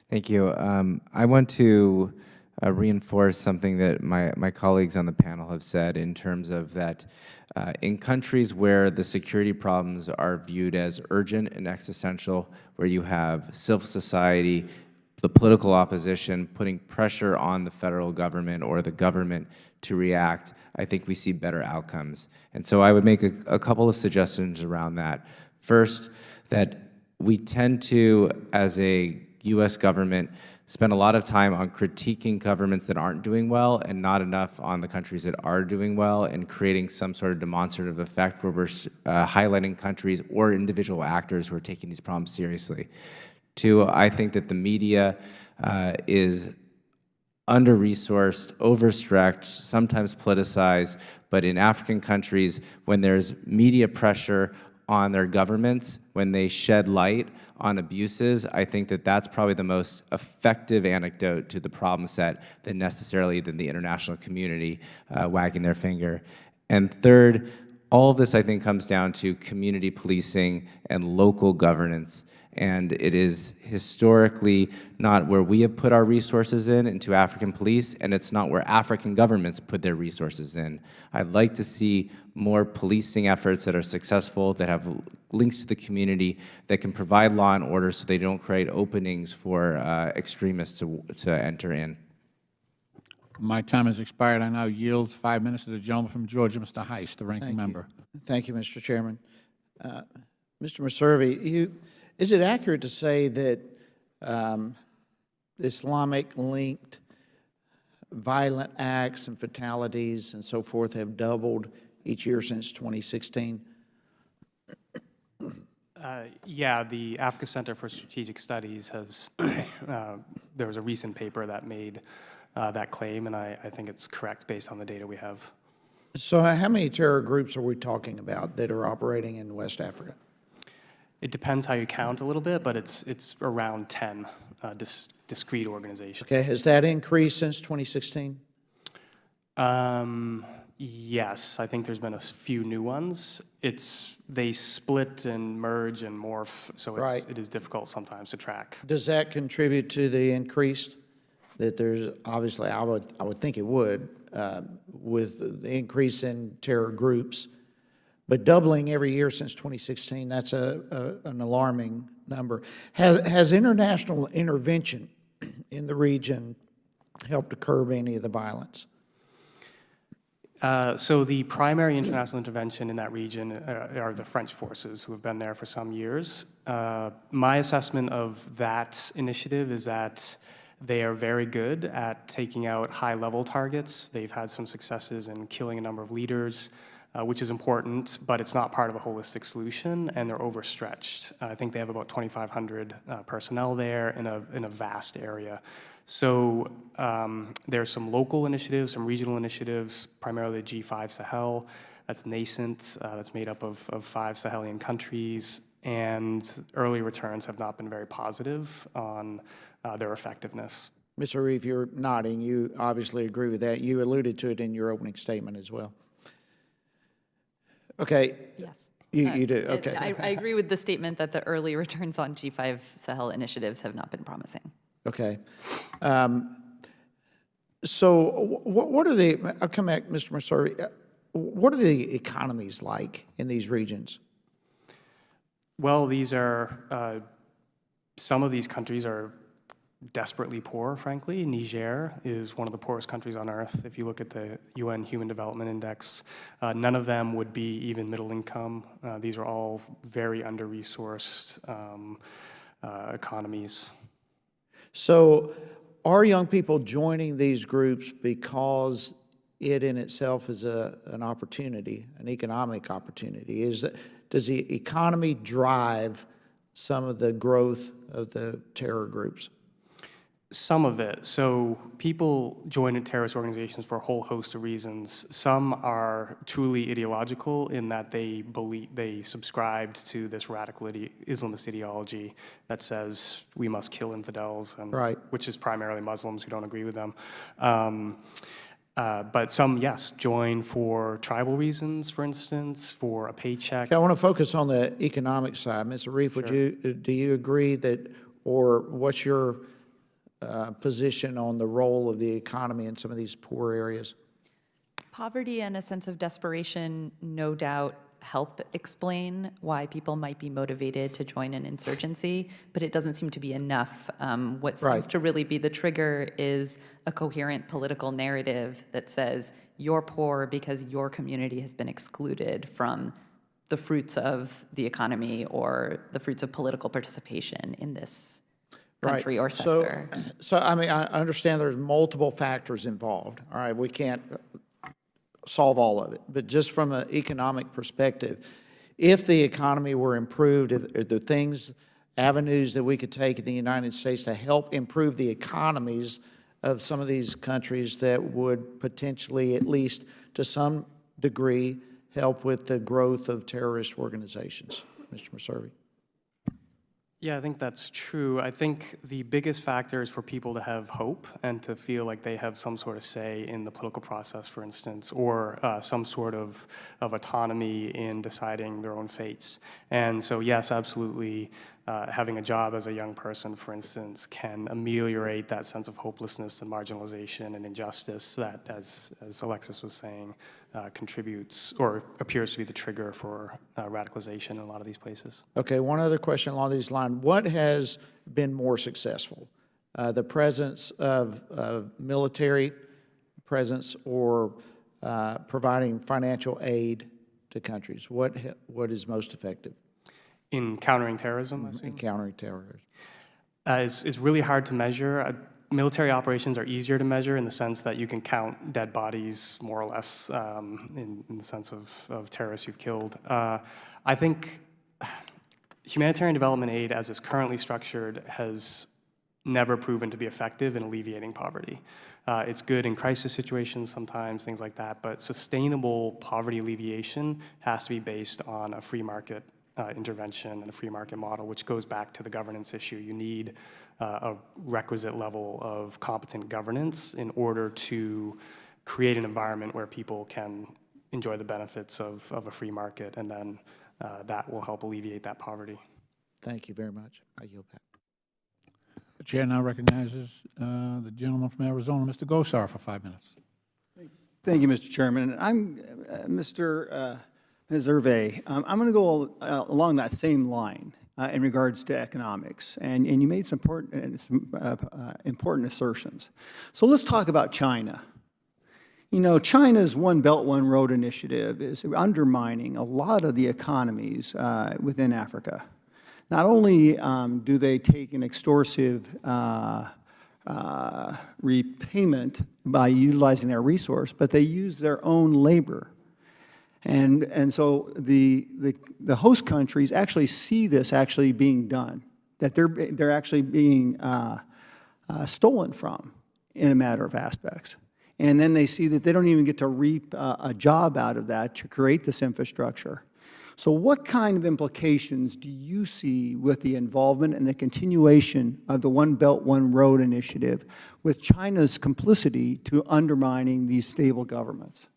Speaker 3: Thank you. I want to reinforce something that my colleagues on the panel have said in terms of that in countries where the security problems are viewed as urgent and existential, where you have civil society, the political opposition putting pressure on the federal government or the government to react, I think we see better outcomes. And so I would make a couple of suggestions around that. First, that we tend to, as a U.S. government, spend a lot of time on critiquing governments that aren't doing well and not enough on the countries that are doing well, and creating some sort of demonstrative effect where we're highlighting countries or individual actors who are taking these problems seriously. Two, I think that the media is under-resourced, overstretched, sometimes politicized, but in African countries, when there's media pressure on their governments, when they shed light on abuses, I think that that's probably the most effective antidote to the problem set than necessarily than the international community wagging their finger. And third, all of this, I think, comes down to community policing and local governance. And it is historically not where we have put our resources into African police, and it's not where African governments put their resources in. I'd like to see more policing efforts that are successful, that have links to the community, that can provide law and order so they don't create openings for extremists to enter in.
Speaker 1: My time has expired. I now yield 5 minutes to the gentleman from Georgia, Mr. Heiss, the ranking member.
Speaker 2: Thank you, Mr. Chairman. Mr. Meservey, is it accurate to say that Islamic-linked violent acts and fatalities and so forth have doubled each year since 2016?
Speaker 6: Yeah, the Africa Center for Strategic Studies has, there was a recent paper that made that claim, and I think it's correct based on the data we have.
Speaker 2: So how many terror groups are we talking about that are operating in West Africa?
Speaker 6: It depends how you count a little bit, but it's around 10 discrete organizations.
Speaker 2: Okay, has that increased since 2016?
Speaker 6: Yes, I think there's been a few new ones. They split and merge and morph, so it is difficult sometimes to track.
Speaker 2: Does that contribute to the increase? That there's obviously, I would think it would, with the increase in terror groups, but doubling every year since 2016, that's an alarming number. Has international intervention in the region help to curb any of the violence?
Speaker 6: So the primary international intervention in that region are the French forces who have been there for some years. My assessment of that initiative is that they are very good at taking out high-level targets. They've had some successes in killing a number of leaders, which is important, but it's not part of a holistic solution, and they're overstretched. I think they have about 2,500 personnel there in a vast area. So there's some local initiatives, some regional initiatives, primarily G5 Sahel. That's nascent. That's made up of 5 Sahelian countries, and early returns have not been very positive on their effectiveness.
Speaker 2: Mr. Reeve, you're nodding. You obviously agree with that. You alluded to it in your opening statement as well. Okay.
Speaker 5: Yes.
Speaker 2: You do, okay.
Speaker 5: I agree with the statement that the early returns on G5 Sahel initiatives have not been promising.
Speaker 2: Okay. So what are the, I'll come back, Mr. Meserve, what are the economies like in these regions?
Speaker 6: Well, these are, some of these countries are desperately poor, frankly. Niger is one of the poorest countries on earth. If you look at the UN Human Development Index, none of them would be even middle income. These are all very under-resourced economies.
Speaker 2: So are young people joining these groups because it in itself is an opportunity, an economic opportunity? Does the economy drive some of the growth of the terror groups?
Speaker 6: Some of it. So people join terrorist organizations for a whole host of reasons. Some are truly ideological in that they subscribed to this radical Islamist ideology that says we must kill infidels, and
Speaker 2: right,
Speaker 6: which is primarily Muslims who don't agree with them. But some, yes, join for tribal reasons, for instance, for a paycheck.
Speaker 2: Okay, I want to focus on the economic side. Mr. Reeve, do you agree that, or what's your position on the role of the economy in some of these poor areas?
Speaker 5: Poverty and a sense of desperation no doubt help explain why people might be motivated to join an insurgency, but it doesn't seem to be enough. What seems to really be the trigger is a coherent political narrative that says you're poor because your community has been excluded from the fruits of the economy or the fruits of political participation in this country or sector.
Speaker 2: So I mean, I understand there's multiple factors involved. All right, we can't solve all of it, but just from an economic perspective, if the economy were improved, are there things, avenues that we could take in the United States to help improve the economies of some of these countries that would potentially, at least to some degree, help with the growth of terrorist organizations? Mr. Meserve.
Speaker 6: Yeah, I think that's true. I think the biggest factor is for people to have hope and to feel like they have some sort of say in the political process, for instance, or some sort of autonomy in deciding their own fates. And so, yes, absolutely, having a job as a young person, for instance, can ameliorate that sense of hopelessness and marginalization and injustice that, as Alexis was saying, contributes or appears to be the trigger for radicalization in a lot of these places.
Speaker 2: Okay, one other question along these lines. What has been more successful? The presence of military presence or providing financial aid to countries? What is most effective?
Speaker 6: In countering terrorism, I
Speaker 2: in
Speaker 6: think?
Speaker 2: countering terrorism.
Speaker 6: It's really hard to measure. Military operations are easier to measure in the sense that you can count dead bodies, more or less, in the sense of terrorists you've killed. I think humanitarian development aid, as it's currently structured, has never proven to be effective in alleviating poverty. It's good in crisis situations sometimes, things like that, but sustainable poverty alleviation has to be based on a free market intervention and a free market model, which goes back to the governance issue. You need a requisite level of competent governance in order to create an environment where people can enjoy the benefits of a free market, and then that will help alleviate that poverty.
Speaker 2: Thank you very much. I yield back.
Speaker 1: The chair now recognizes the gentleman from Arizona, Mr. Gosar, for 5 minutes.
Speaker 7: Thank you, Mr. Chairman. I'm Mr. Meserve. I'm going to go along that same line. in regards to economics, and you made some important assertions. So let's talk about China. You know, China's One Belt, One Road initiative is undermining a lot of the economies within Africa. Not only do they take an extortive repayment by utilizing their resource, but they use their own labor. And so the host countries actually see this actually being done, that they're actually being stolen from in a matter of aspects. And then they see that they don't even get to reap a job out of that to create this infrastructure. So what kind of implications do you see with the involvement and the continuation of the One Belt, One Road initiative with China's complicity to undermining these stable governments?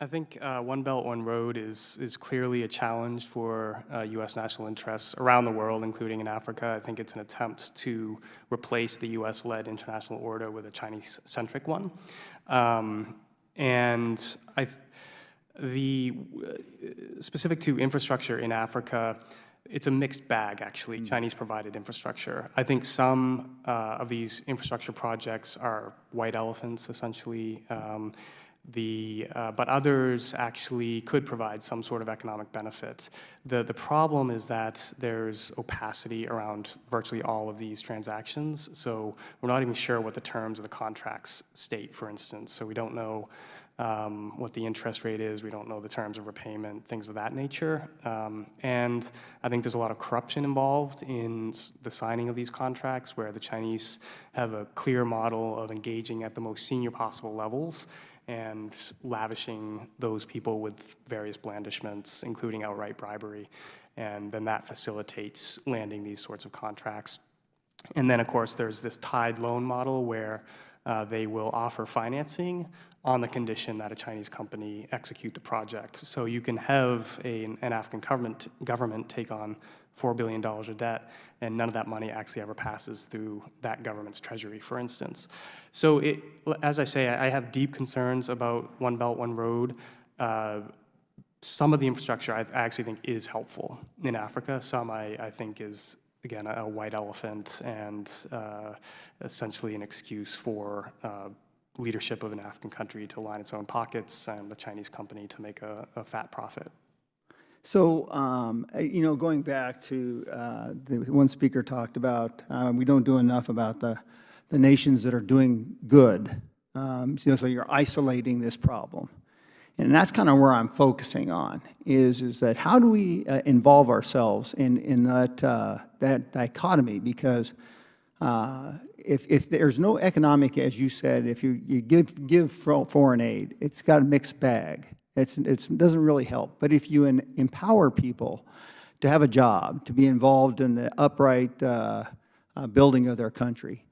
Speaker 6: I think One Belt, One Road is clearly a challenge for U.S. national interests around the world, including in Africa. I think it's an attempt to replace the U.S.-led international order with a Chinese-centric one. Specific to infrastructure in Africa, it's a mixed bag, actually, Chinese-provided infrastructure. I think some of these infrastructure projects are white elephants, essentially. But others actually could provide some sort of economic benefit. The problem is that there's opacity around virtually all of these transactions, so we're not even sure what the terms of the contracts state, for instance. So we don't know what the interest rate is, we don't know the terms of repayment, things of that nature. And I think there's a lot of corruption involved in the signing of these contracts, where the Chinese have a clear model of engaging at the most senior possible levels and lavishing those people with various blandishments, including outright bribery. And then that facilitates landing these sorts of contracts. And then, of course, there's this tied loan model where they will offer financing on the condition that a Chinese company execute the project. So you can have an African government take on $4 billion of debt, and none of that money actually ever passes through that government's treasury, for instance. So as I say, I have deep concerns about One Belt, One Road. Some of the infrastructure I actually think is helpful in Africa. Some I think is, again, a white elephant and essentially an excuse for leadership of an African country to line its own pockets and a Chinese company to make a fat profit.
Speaker 7: So, you know, going back to the one speaker talked about, we don't do enough about the nations that are doing good. So you're isolating this problem. And that's kind of where I'm focusing on, is that how do we involve ourselves in that dichotomy? Because if there's no economic, as you said, if you give foreign aid, it's got a mixed bag. It doesn't really help. But if you empower people to have a job, to be involved in the upright building of their country,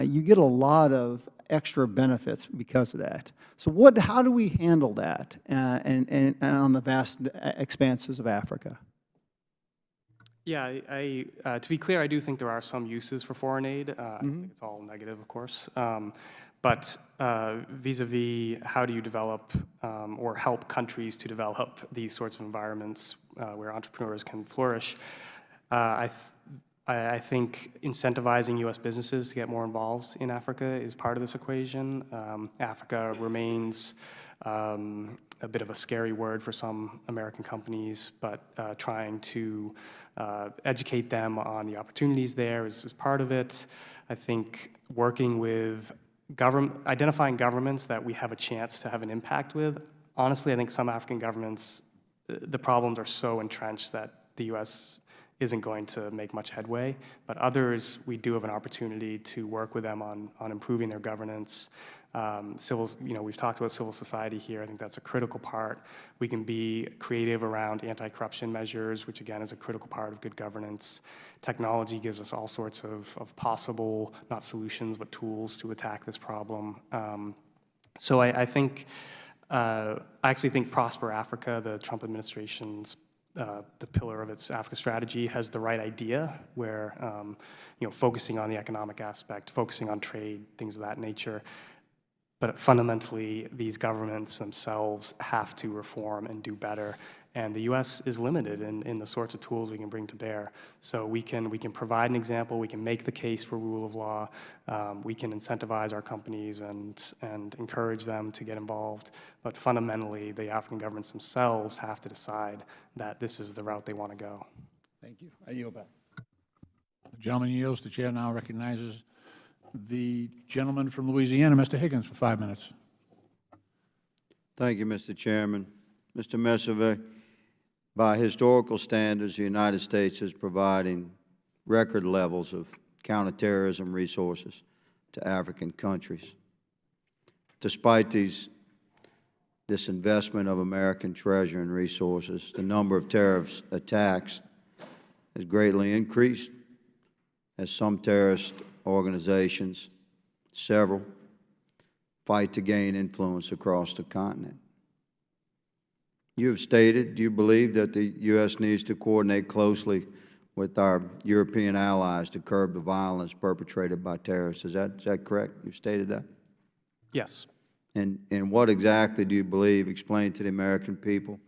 Speaker 7: you get a lot of extra benefits because of that. So how do we handle that and on the vast expanses of Africa?
Speaker 6: Yeah, to be clear, I do think there are some uses for foreign aid. I don't think it's all negative, of course. But vis-a-vis how do you develop or help countries to develop these sorts of environments where entrepreneurs can flourish, I think incentivizing U.S. businesses to get more involved in Africa is part of this equation. Africa remains a bit of a scary word for some American companies, but trying to educate them on the opportunities there is part of it. I think working with identifying governments that we have a chance to have an impact with. Honestly, I think some African governments, the problems are so entrenched that the U.S. isn't going to make much headway, but others, we do have an opportunity to work with them on improving their governance. We've talked about civil society here. I think that's a critical part. We can be creative around anti-corruption measures, which again is a critical part of good governance. Technology gives us all sorts of possible, not solutions, but tools to attack this problem. So I actually think Prosper Africa, the Trump administration's the pillar of its Africa strategy, has the right idea where, focusing on the economic aspect, focusing on trade, things of that nature. But fundamentally, these governments themselves have to reform and do better. And the U.S. is limited in the sorts of tools we can bring to bear. So we can provide an example, we can make the case for rule of law, we can incentivize our companies and encourage them to get involved. But fundamentally, the African governments themselves have to decide that this is the route they want to go.
Speaker 7: Thank you. I yield back.
Speaker 1: The gentleman yields. The chair now recognizes the gentleman from Louisiana, Mr. Higgins, for 5 minutes.
Speaker 8: Thank you, Mr. Chairman. Mr. Messervy, by historical standards, the United States is providing record levels of counterterrorism resources to African countries. Despite this investment of American treasure and resources, the number of terrorist attacks has greatly increased as some terrorist organizations, several, fight to gain influence across the continent. You have stated you believe that the U.S. needs to coordinate closely with our European allies to curb the violence perpetrated by terrorists. Is that correct? You've stated that?
Speaker 6: Yes.
Speaker 8: And what exactly do you believe, explain to the American people,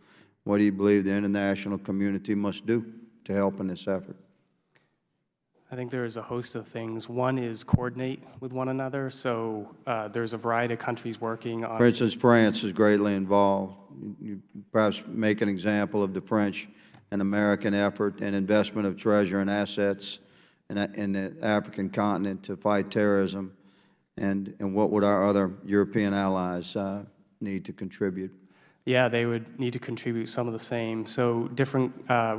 Speaker 8: what do you believe the international community must do to help in this effort?
Speaker 6: I think there's a host of things. One is coordinate with one another. So there's a variety of countries working on.
Speaker 8: For instance, France is greatly involved. You perhaps make an example of the French and American effort and investment of treasure and assets in the African continent to fight terrorism, and what would our other European allies need to contribute?
Speaker 6: Yeah, they would need to contribute some of the same. So different,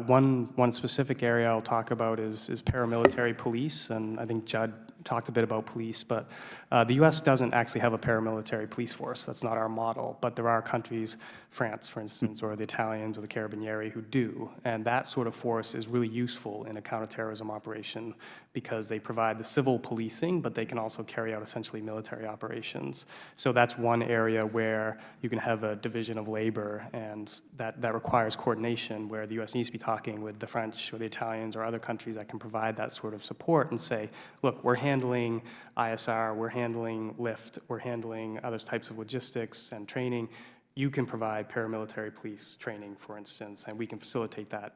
Speaker 6: one specific area I'll talk about is paramilitary police, and I think Judd talked a bit about police, but the U.S. doesn't actually have a paramilitary police force. That's not our model, but there are countries, France, for instance, or the Italians or the Carabinieri, who do, and that sort of force is really useful in a counterterrorism operation because they provide the civil policing, but they can also carry out essentially military operations. So that's one area where you can have a division of labor, and that requires coordination, where the U.S. needs to be talking with the French or the Italians or other countries that can provide that sort of support and say, look, we're handling ISR, we're handling lift, we're handling other types of logistics and training. You can provide paramilitary police training, for instance, and we can facilitate that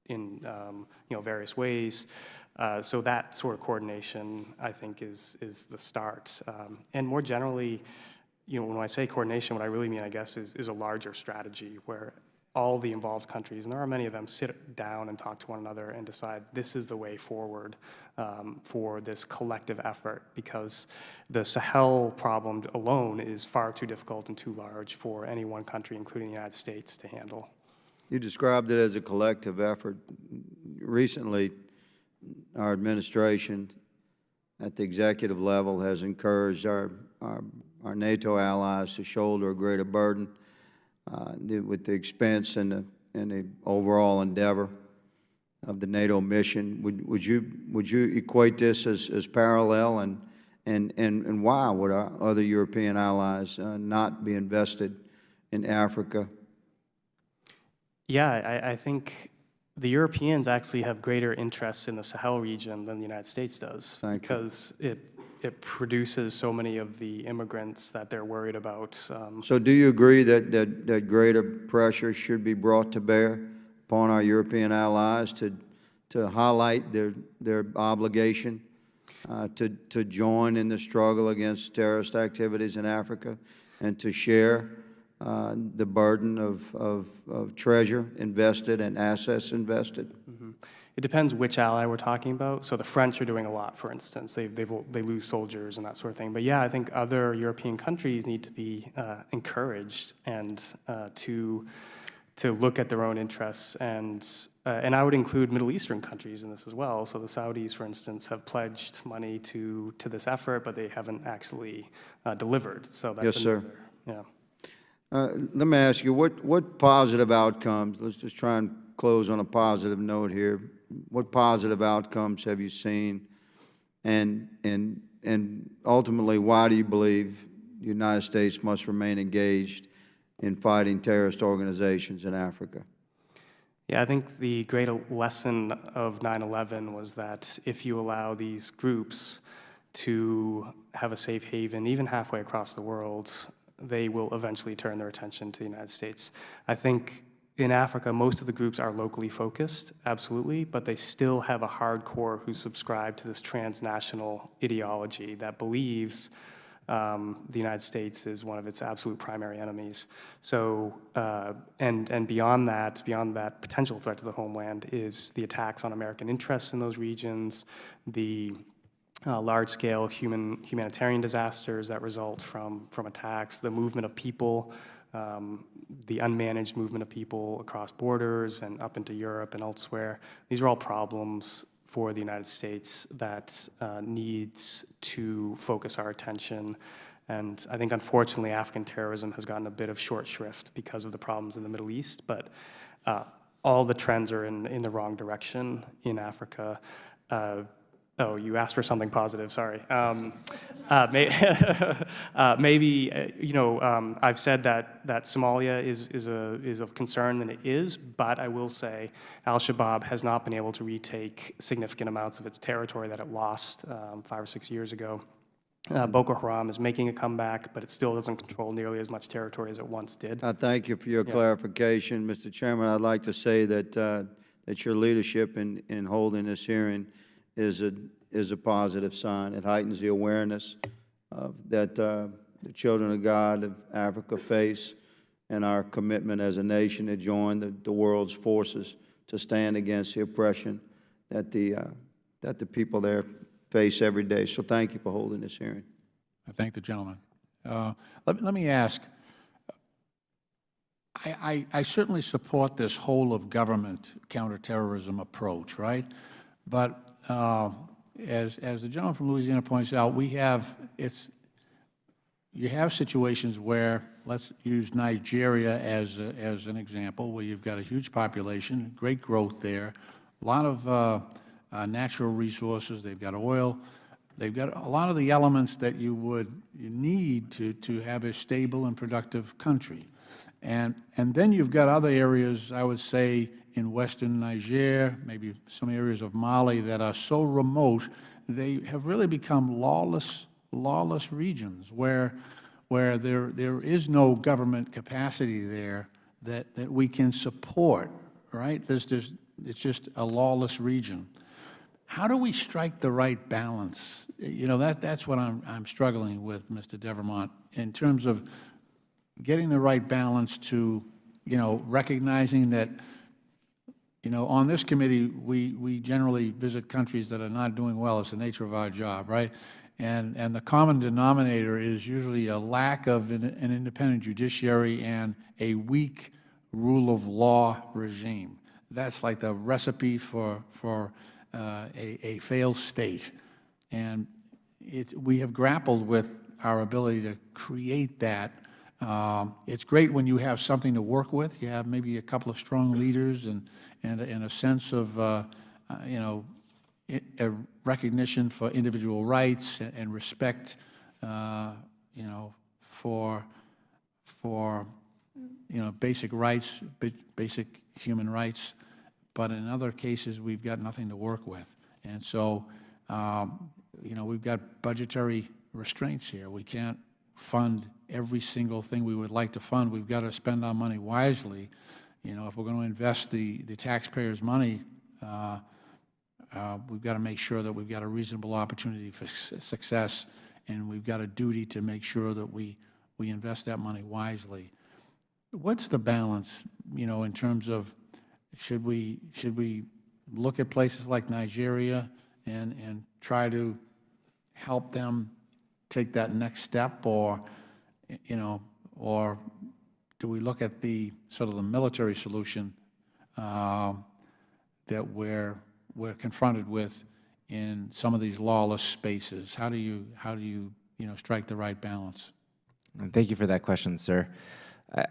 Speaker 6: in various ways. So that sort of coordination, I think, is the start. And more generally, when I say coordination, what I really mean, I guess, is a larger strategy where all the involved countries, and there are many of them, sit down and talk to one another and decide this is the way forward for this collective effort, because the Sahel problem alone is far too difficult and too large for any one country, including the United States, to handle.
Speaker 8: You described it as a collective effort. Recently, our administration at the executive level has encouraged our NATO allies to shoulder a greater burden with the expense and the overall endeavor of the NATO mission. Would you equate this as parallel, and why would our other European allies not be invested in Africa?
Speaker 6: Yeah, I think the Europeans actually have greater interests in the Sahel region than the United States does, because it produces so many of the immigrants that they're worried about.
Speaker 8: So do you agree that greater pressure should be brought to bear upon our European allies to highlight their obligation to join in the struggle against terrorist activities in Africa, and to share the burden of treasure invested and assets invested?
Speaker 6: Mm-hmm. It depends which ally we're talking about. So the French are doing a lot, for instance. They lose soldiers and that sort of thing. But yeah, I think other European countries need to be encouraged and to look at their own interests. And I would include Middle Eastern countries in this as well. So the Saudis, for instance, have pledged money to this effort, but they haven't actually delivered. So that's
Speaker 8: Yes, sir.
Speaker 6: Yeah.
Speaker 8: Let me ask you, what positive outcomes, let's just try and close on a positive note here. What positive outcomes have you seen, and ultimately, why do you believe the United States must remain engaged in fighting terrorist organizations in Africa?
Speaker 6: Yeah, I think the great lesson of 9/11 was that if you allow these groups to have a safe haven, even halfway across the world, they will eventually turn their attention to the United States. I think in Africa, most of the groups are locally focused, absolutely, but they still have a hardcore who subscribe to this transnational ideology that believes the United States is one of its absolute primary enemies. So, and beyond that potential threat to the homeland is the attacks on American interests in those regions, the large-scale humanitarian disasters that result from attacks, the movement of people, the unmanaged movement of people across borders and up into Europe and elsewhere. These are all problems for the United States that needs to focus our attention. And I think, unfortunately, African terrorism has gotten a bit of short shrift because of the problems in the Middle East, but all the trends are in the wrong direction in Africa. Oh, you asked for something positive, sorry. Maybe, I've said that Somalia is of concern, and it is, but I will say al-Shabaab has not been able to retake significant amounts of its territory that it lost 5 or 6 years ago. Boko Haram is making a comeback, but it still doesn't control nearly as much territory as it once did.
Speaker 8: I thank you for your clarification. Mr. Chairman, I'd like to say that, that your leadership in holding this hearing is a positive sign. It heightens the awareness that the children of God of Africa face, and our commitment as a nation to join the world's forces to stand against the oppression that the people there face every day. So thank you for holding this hearing.
Speaker 1: I thank the gentleman. Let me ask, I certainly support this whole of government counterterrorism approach, right? But as the gentleman from Louisiana points out, you have situations where, let's use Nigeria as an example, where you've got a huge population, great growth there, a lot of natural resources. They've got oil. They've got a lot of the elements that you need to have a stable and productive country. And then you've got other areas, I would say, in western Niger, maybe some areas of Mali that are so remote, they have really become lawless regions where there is no government capacity there that we can support, right? It's just a lawless region. How do we strike the right balance? That's what I'm struggling with, Mr. Devermont, in terms of getting the right balance to, recognizing that, on this committee, we generally visit countries that are not doing well. It's the nature of our job, right? And the common denominator is usually a lack of an independent judiciary and a weak rule of law regime. That's like the recipe for a failed state. And we have grappled with our ability to create that. It's great when you have something to work with. You have maybe a couple of strong leaders and a sense of, a recognition for individual rights and respect, for basic rights, basic human rights. But in other cases, we've got nothing to work with. And so, we've got budgetary restraints here. We can't fund every single thing we would like to fund. We've got to spend our money wisely. If we're going to invest the taxpayers' money, we've got to make sure that we've got a reasonable opportunity for success, and we've got a duty to make sure that we invest that money wisely. What's the balance, in terms of should we look at places like Nigeria and try to help them take that next step, or do we look at the sort of the military solution that we're confronted with in some of these lawless spaces? How do you strike the right balance?
Speaker 3: And thank you for that question, sir.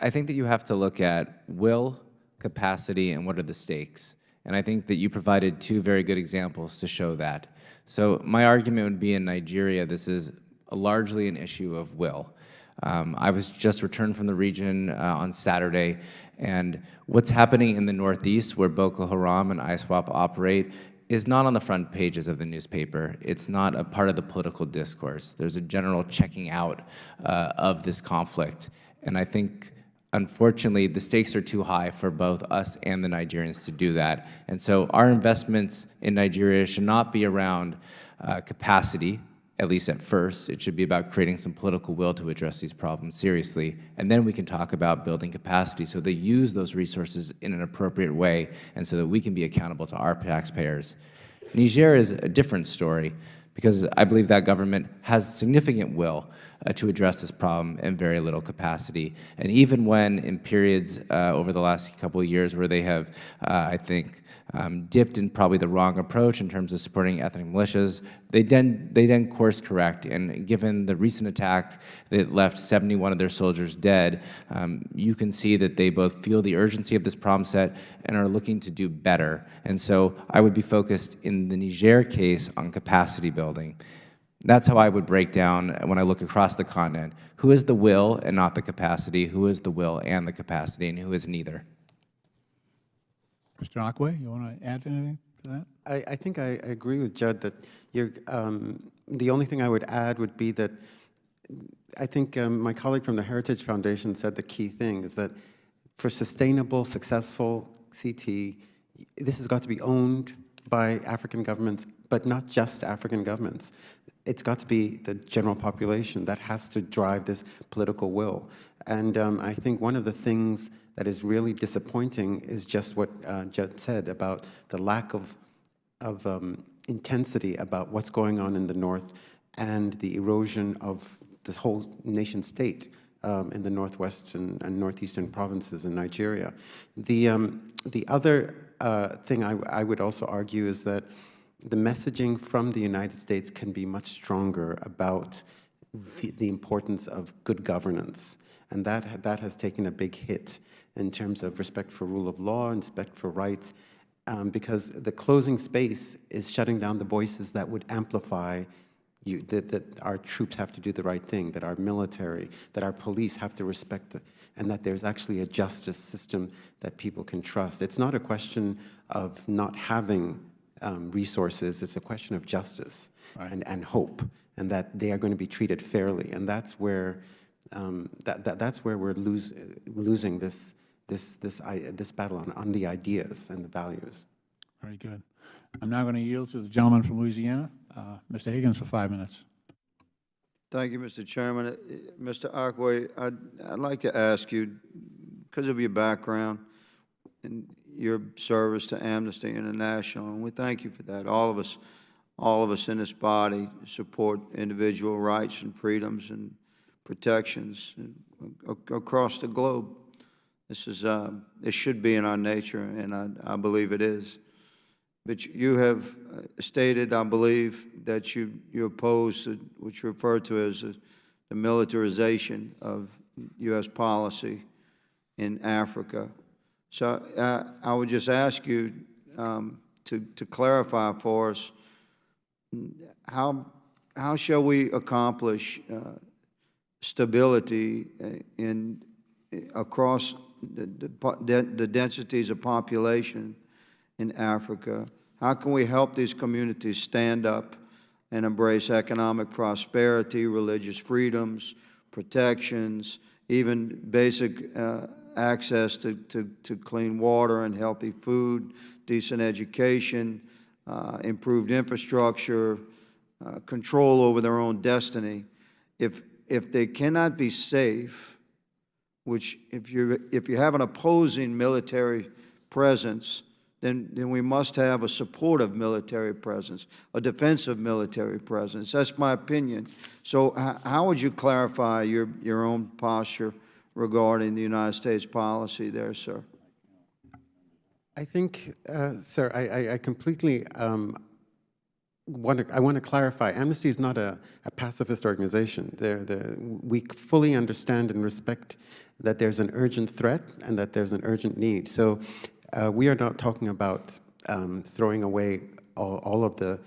Speaker 3: I think that you have to look at will, capacity, and what are the stakes. And I think that you provided two very good examples to show that. So my argument would be in Nigeria, this is largely an issue of will. I was just returned from the region on Saturday, and what's happening in the Northeast, where Boko Haram and ISWAP operate, is not on the front pages of the newspaper. It's not a part of the political discourse. There's a general checking out of this conflict. And I think Unfortunately, the stakes are too high for both us and the Nigerians to do that. And so our investments in Nigeria should not be around capacity, at least at first. It should be about creating some political will to address these problems seriously. And then we can talk about building capacity so they use those resources in an appropriate way and so that we can be accountable to our taxpayers. Niger is a different story because I believe that government has significant will to address this problem and very little capacity. And even when in periods over the last couple of years where they have, I think, dipped in probably the wrong approach in terms of supporting ethnic militias, they then course correct. And given the recent attack that left 71 of their soldiers dead, you can see that they both feel the urgency of this problem set and are looking to do better. And so I would be focused in the Niger case on capacity building. That's how I would break down when I look across the continent. Who is the will and not the capacity? Who is the will and the capacity, and who is neither?
Speaker 1: Mr. Akwe, you want to add anything to that?
Speaker 4: I think I agree with Judd that you're, the only thing I would add would be that I think my colleague from the Heritage Foundation said the key thing is that for sustainable, successful CT, this has got to be owned by African governments, but not just African governments. It's got to be the general population that has to drive this political will. And I think one of the things that is really disappointing is just what Judd said about the lack of intensity about what's going on in the north and the erosion of this whole nation state in the northwest and northeastern provinces in Nigeria. The other thing I would also argue is that the messaging from the United States can be much stronger about the importance of good governance, and that has taken a big hit in terms of respect for rule of law and respect for rights, because the closing space is shutting down the voices that would amplify that our troops have to do the right thing, that our military, that our police have to respect it, and that there's actually a justice system that people can trust. It's not a question of not having resources, it's a question of justice and hope, and that they are going to be treated fairly. And that's where that's where we're losing this battle on the ideas and the values.
Speaker 1: Very good. I'm now going to yield to the gentleman from Louisiana, Mr. Higgins, for 5 minutes.
Speaker 8: Thank you, Mr. Chairman. Mr. Akwe, I'd like to ask you, because of your background and your service to Amnesty International, and we thank you for that. All of us in this body support individual rights and freedoms and protections across the globe. This should be in our nature, and I believe it is. But you have stated, I believe, that you oppose what you refer to as the militarization of U.S. policy in Africa. So I would just ask you to clarify for us, how shall we accomplish stability across the densities of population in Africa? How can we help these communities stand up and embrace economic prosperity, religious freedoms, protections, even basic access to clean water and healthy food, decent education, improved infrastructure, control over their own destiny? If they cannot be safe, which if you have an opposing military presence, then we must have a supportive military presence, a defensive military presence. That's my opinion. So how would you clarify your own posture regarding the United States policy there, sir?
Speaker 4: I think, sir, I completely want to clarify. Amnesty is not a pacifist organization. We fully understand and respect that there's an urgent threat and that there's an urgent need. So we are not talking about throwing away all of the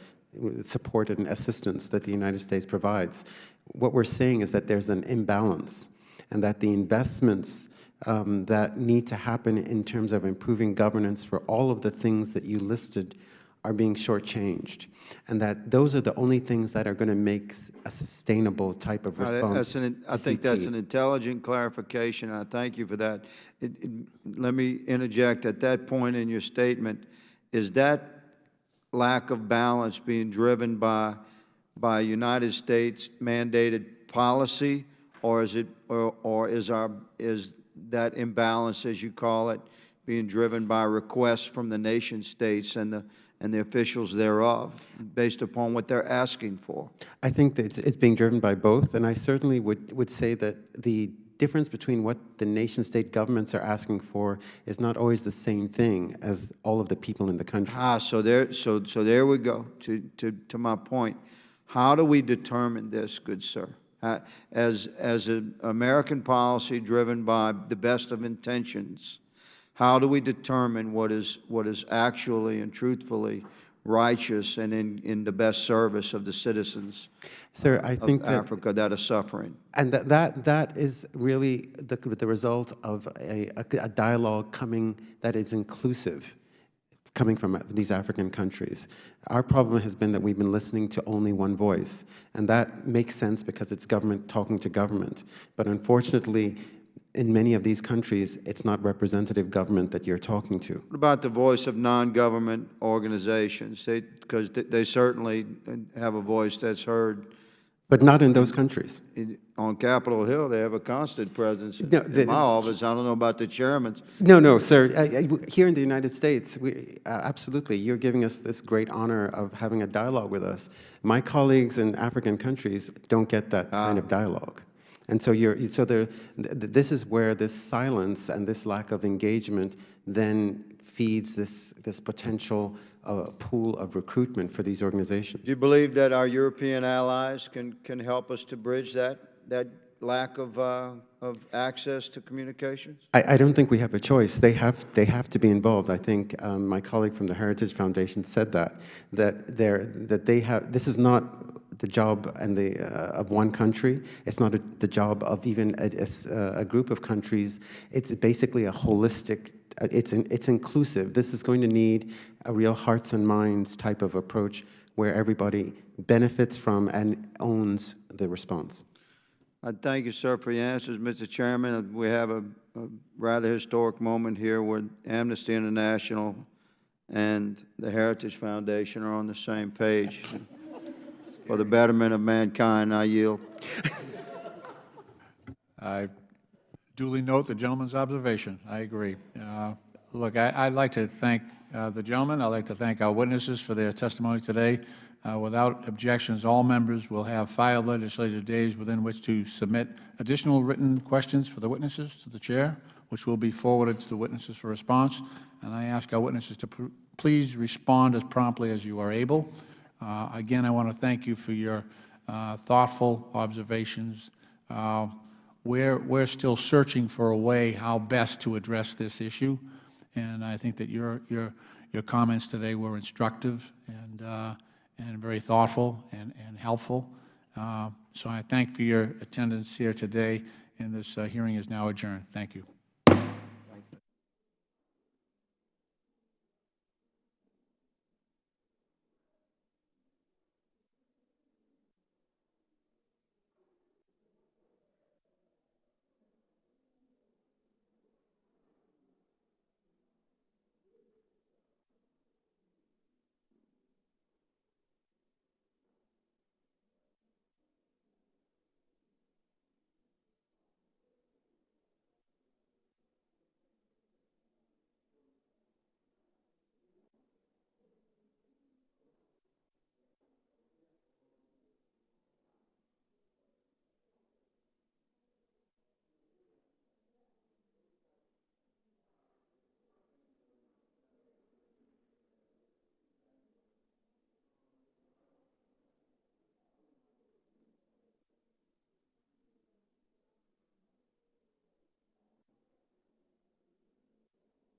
Speaker 4: support and assistance that the United States provides. What we're saying is that there's an imbalance, and that the investments that need to happen in terms of improving governance for all of the things that you listed are being shortchanged, and that those are the only things that are going to make a sustainable type of response.
Speaker 8: I think that's an intelligent clarification. I thank you for that. Let me interject at that point in your statement. Is that lack of balance being driven by United States mandated policy, or is it, or is that imbalance, as you call it, being driven by requests from the nation states and the officials thereof, based upon what they're asking for?
Speaker 4: I think that it's being driven by both, and I certainly would say that the difference between what the nation-state governments are asking for is not always the same thing as all of the people in the country.
Speaker 8: So there we go, to my point. How do we determine this, good sir? As an American policy driven by the best of intentions, how do we determine what is actually and truthfully righteous and in the best service of the citizens,
Speaker 4: Sir, I think
Speaker 8: of Africa that are suffering?
Speaker 4: And that is really the result of a dialogue that is inclusive, coming from these African countries. Our problem has been that we've been listening to only one voice, and that makes sense because it's government talking to government. But unfortunately, in many of these countries, it's not representative government that you're talking to.
Speaker 8: What about the voice of non-government organizations? Because they certainly have a voice that's heard.
Speaker 4: But not in those countries.
Speaker 8: On Capitol Hill, they have a constant presence.
Speaker 4: No,
Speaker 8: in my office, I don't know about the chairman's.
Speaker 4: No, sir. Here in the United States, absolutely, you're giving us this great honor of having a dialogue with us. My colleagues in African countries don't get that kind of dialogue. And so this is where this silence and this lack of engagement then feeds this potential pool of recruitment for these organizations.
Speaker 8: Do you believe that our European allies can help us to bridge that lack of access to communications?
Speaker 4: I don't think we have a choice. They have to be involved. I think my colleague from the Heritage Foundation said that this is not the job of one country. It's not the job of even a group of countries. It's basically a holistic. It's inclusive. This is going to need a real hearts and minds type of approach where everybody benefits from and owns the response.
Speaker 8: I thank you, sir, for your answers, Mr. Chairman. We have a rather historic moment here where Amnesty International and the Heritage Foundation are on the same page. For the betterment of mankind, I yield.
Speaker 1: I duly note the gentleman's observation. I agree. Look, I'd like to thank the gentleman. I'd like to thank our witnesses for their testimony today. Without objections, all members will have 5 legislative days within which to submit additional written questions for the witnesses to the chair, which will be forwarded to the witnesses for response. And I ask our witnesses to please respond as promptly as you are able. Again, I want to thank you for your thoughtful observations. We're still searching for a way how best to address this issue, and I think that your comments today were instructive and very thoughtful and helpful. So I thank you for your attendance here today, and this hearing is now adjourned. Thank you.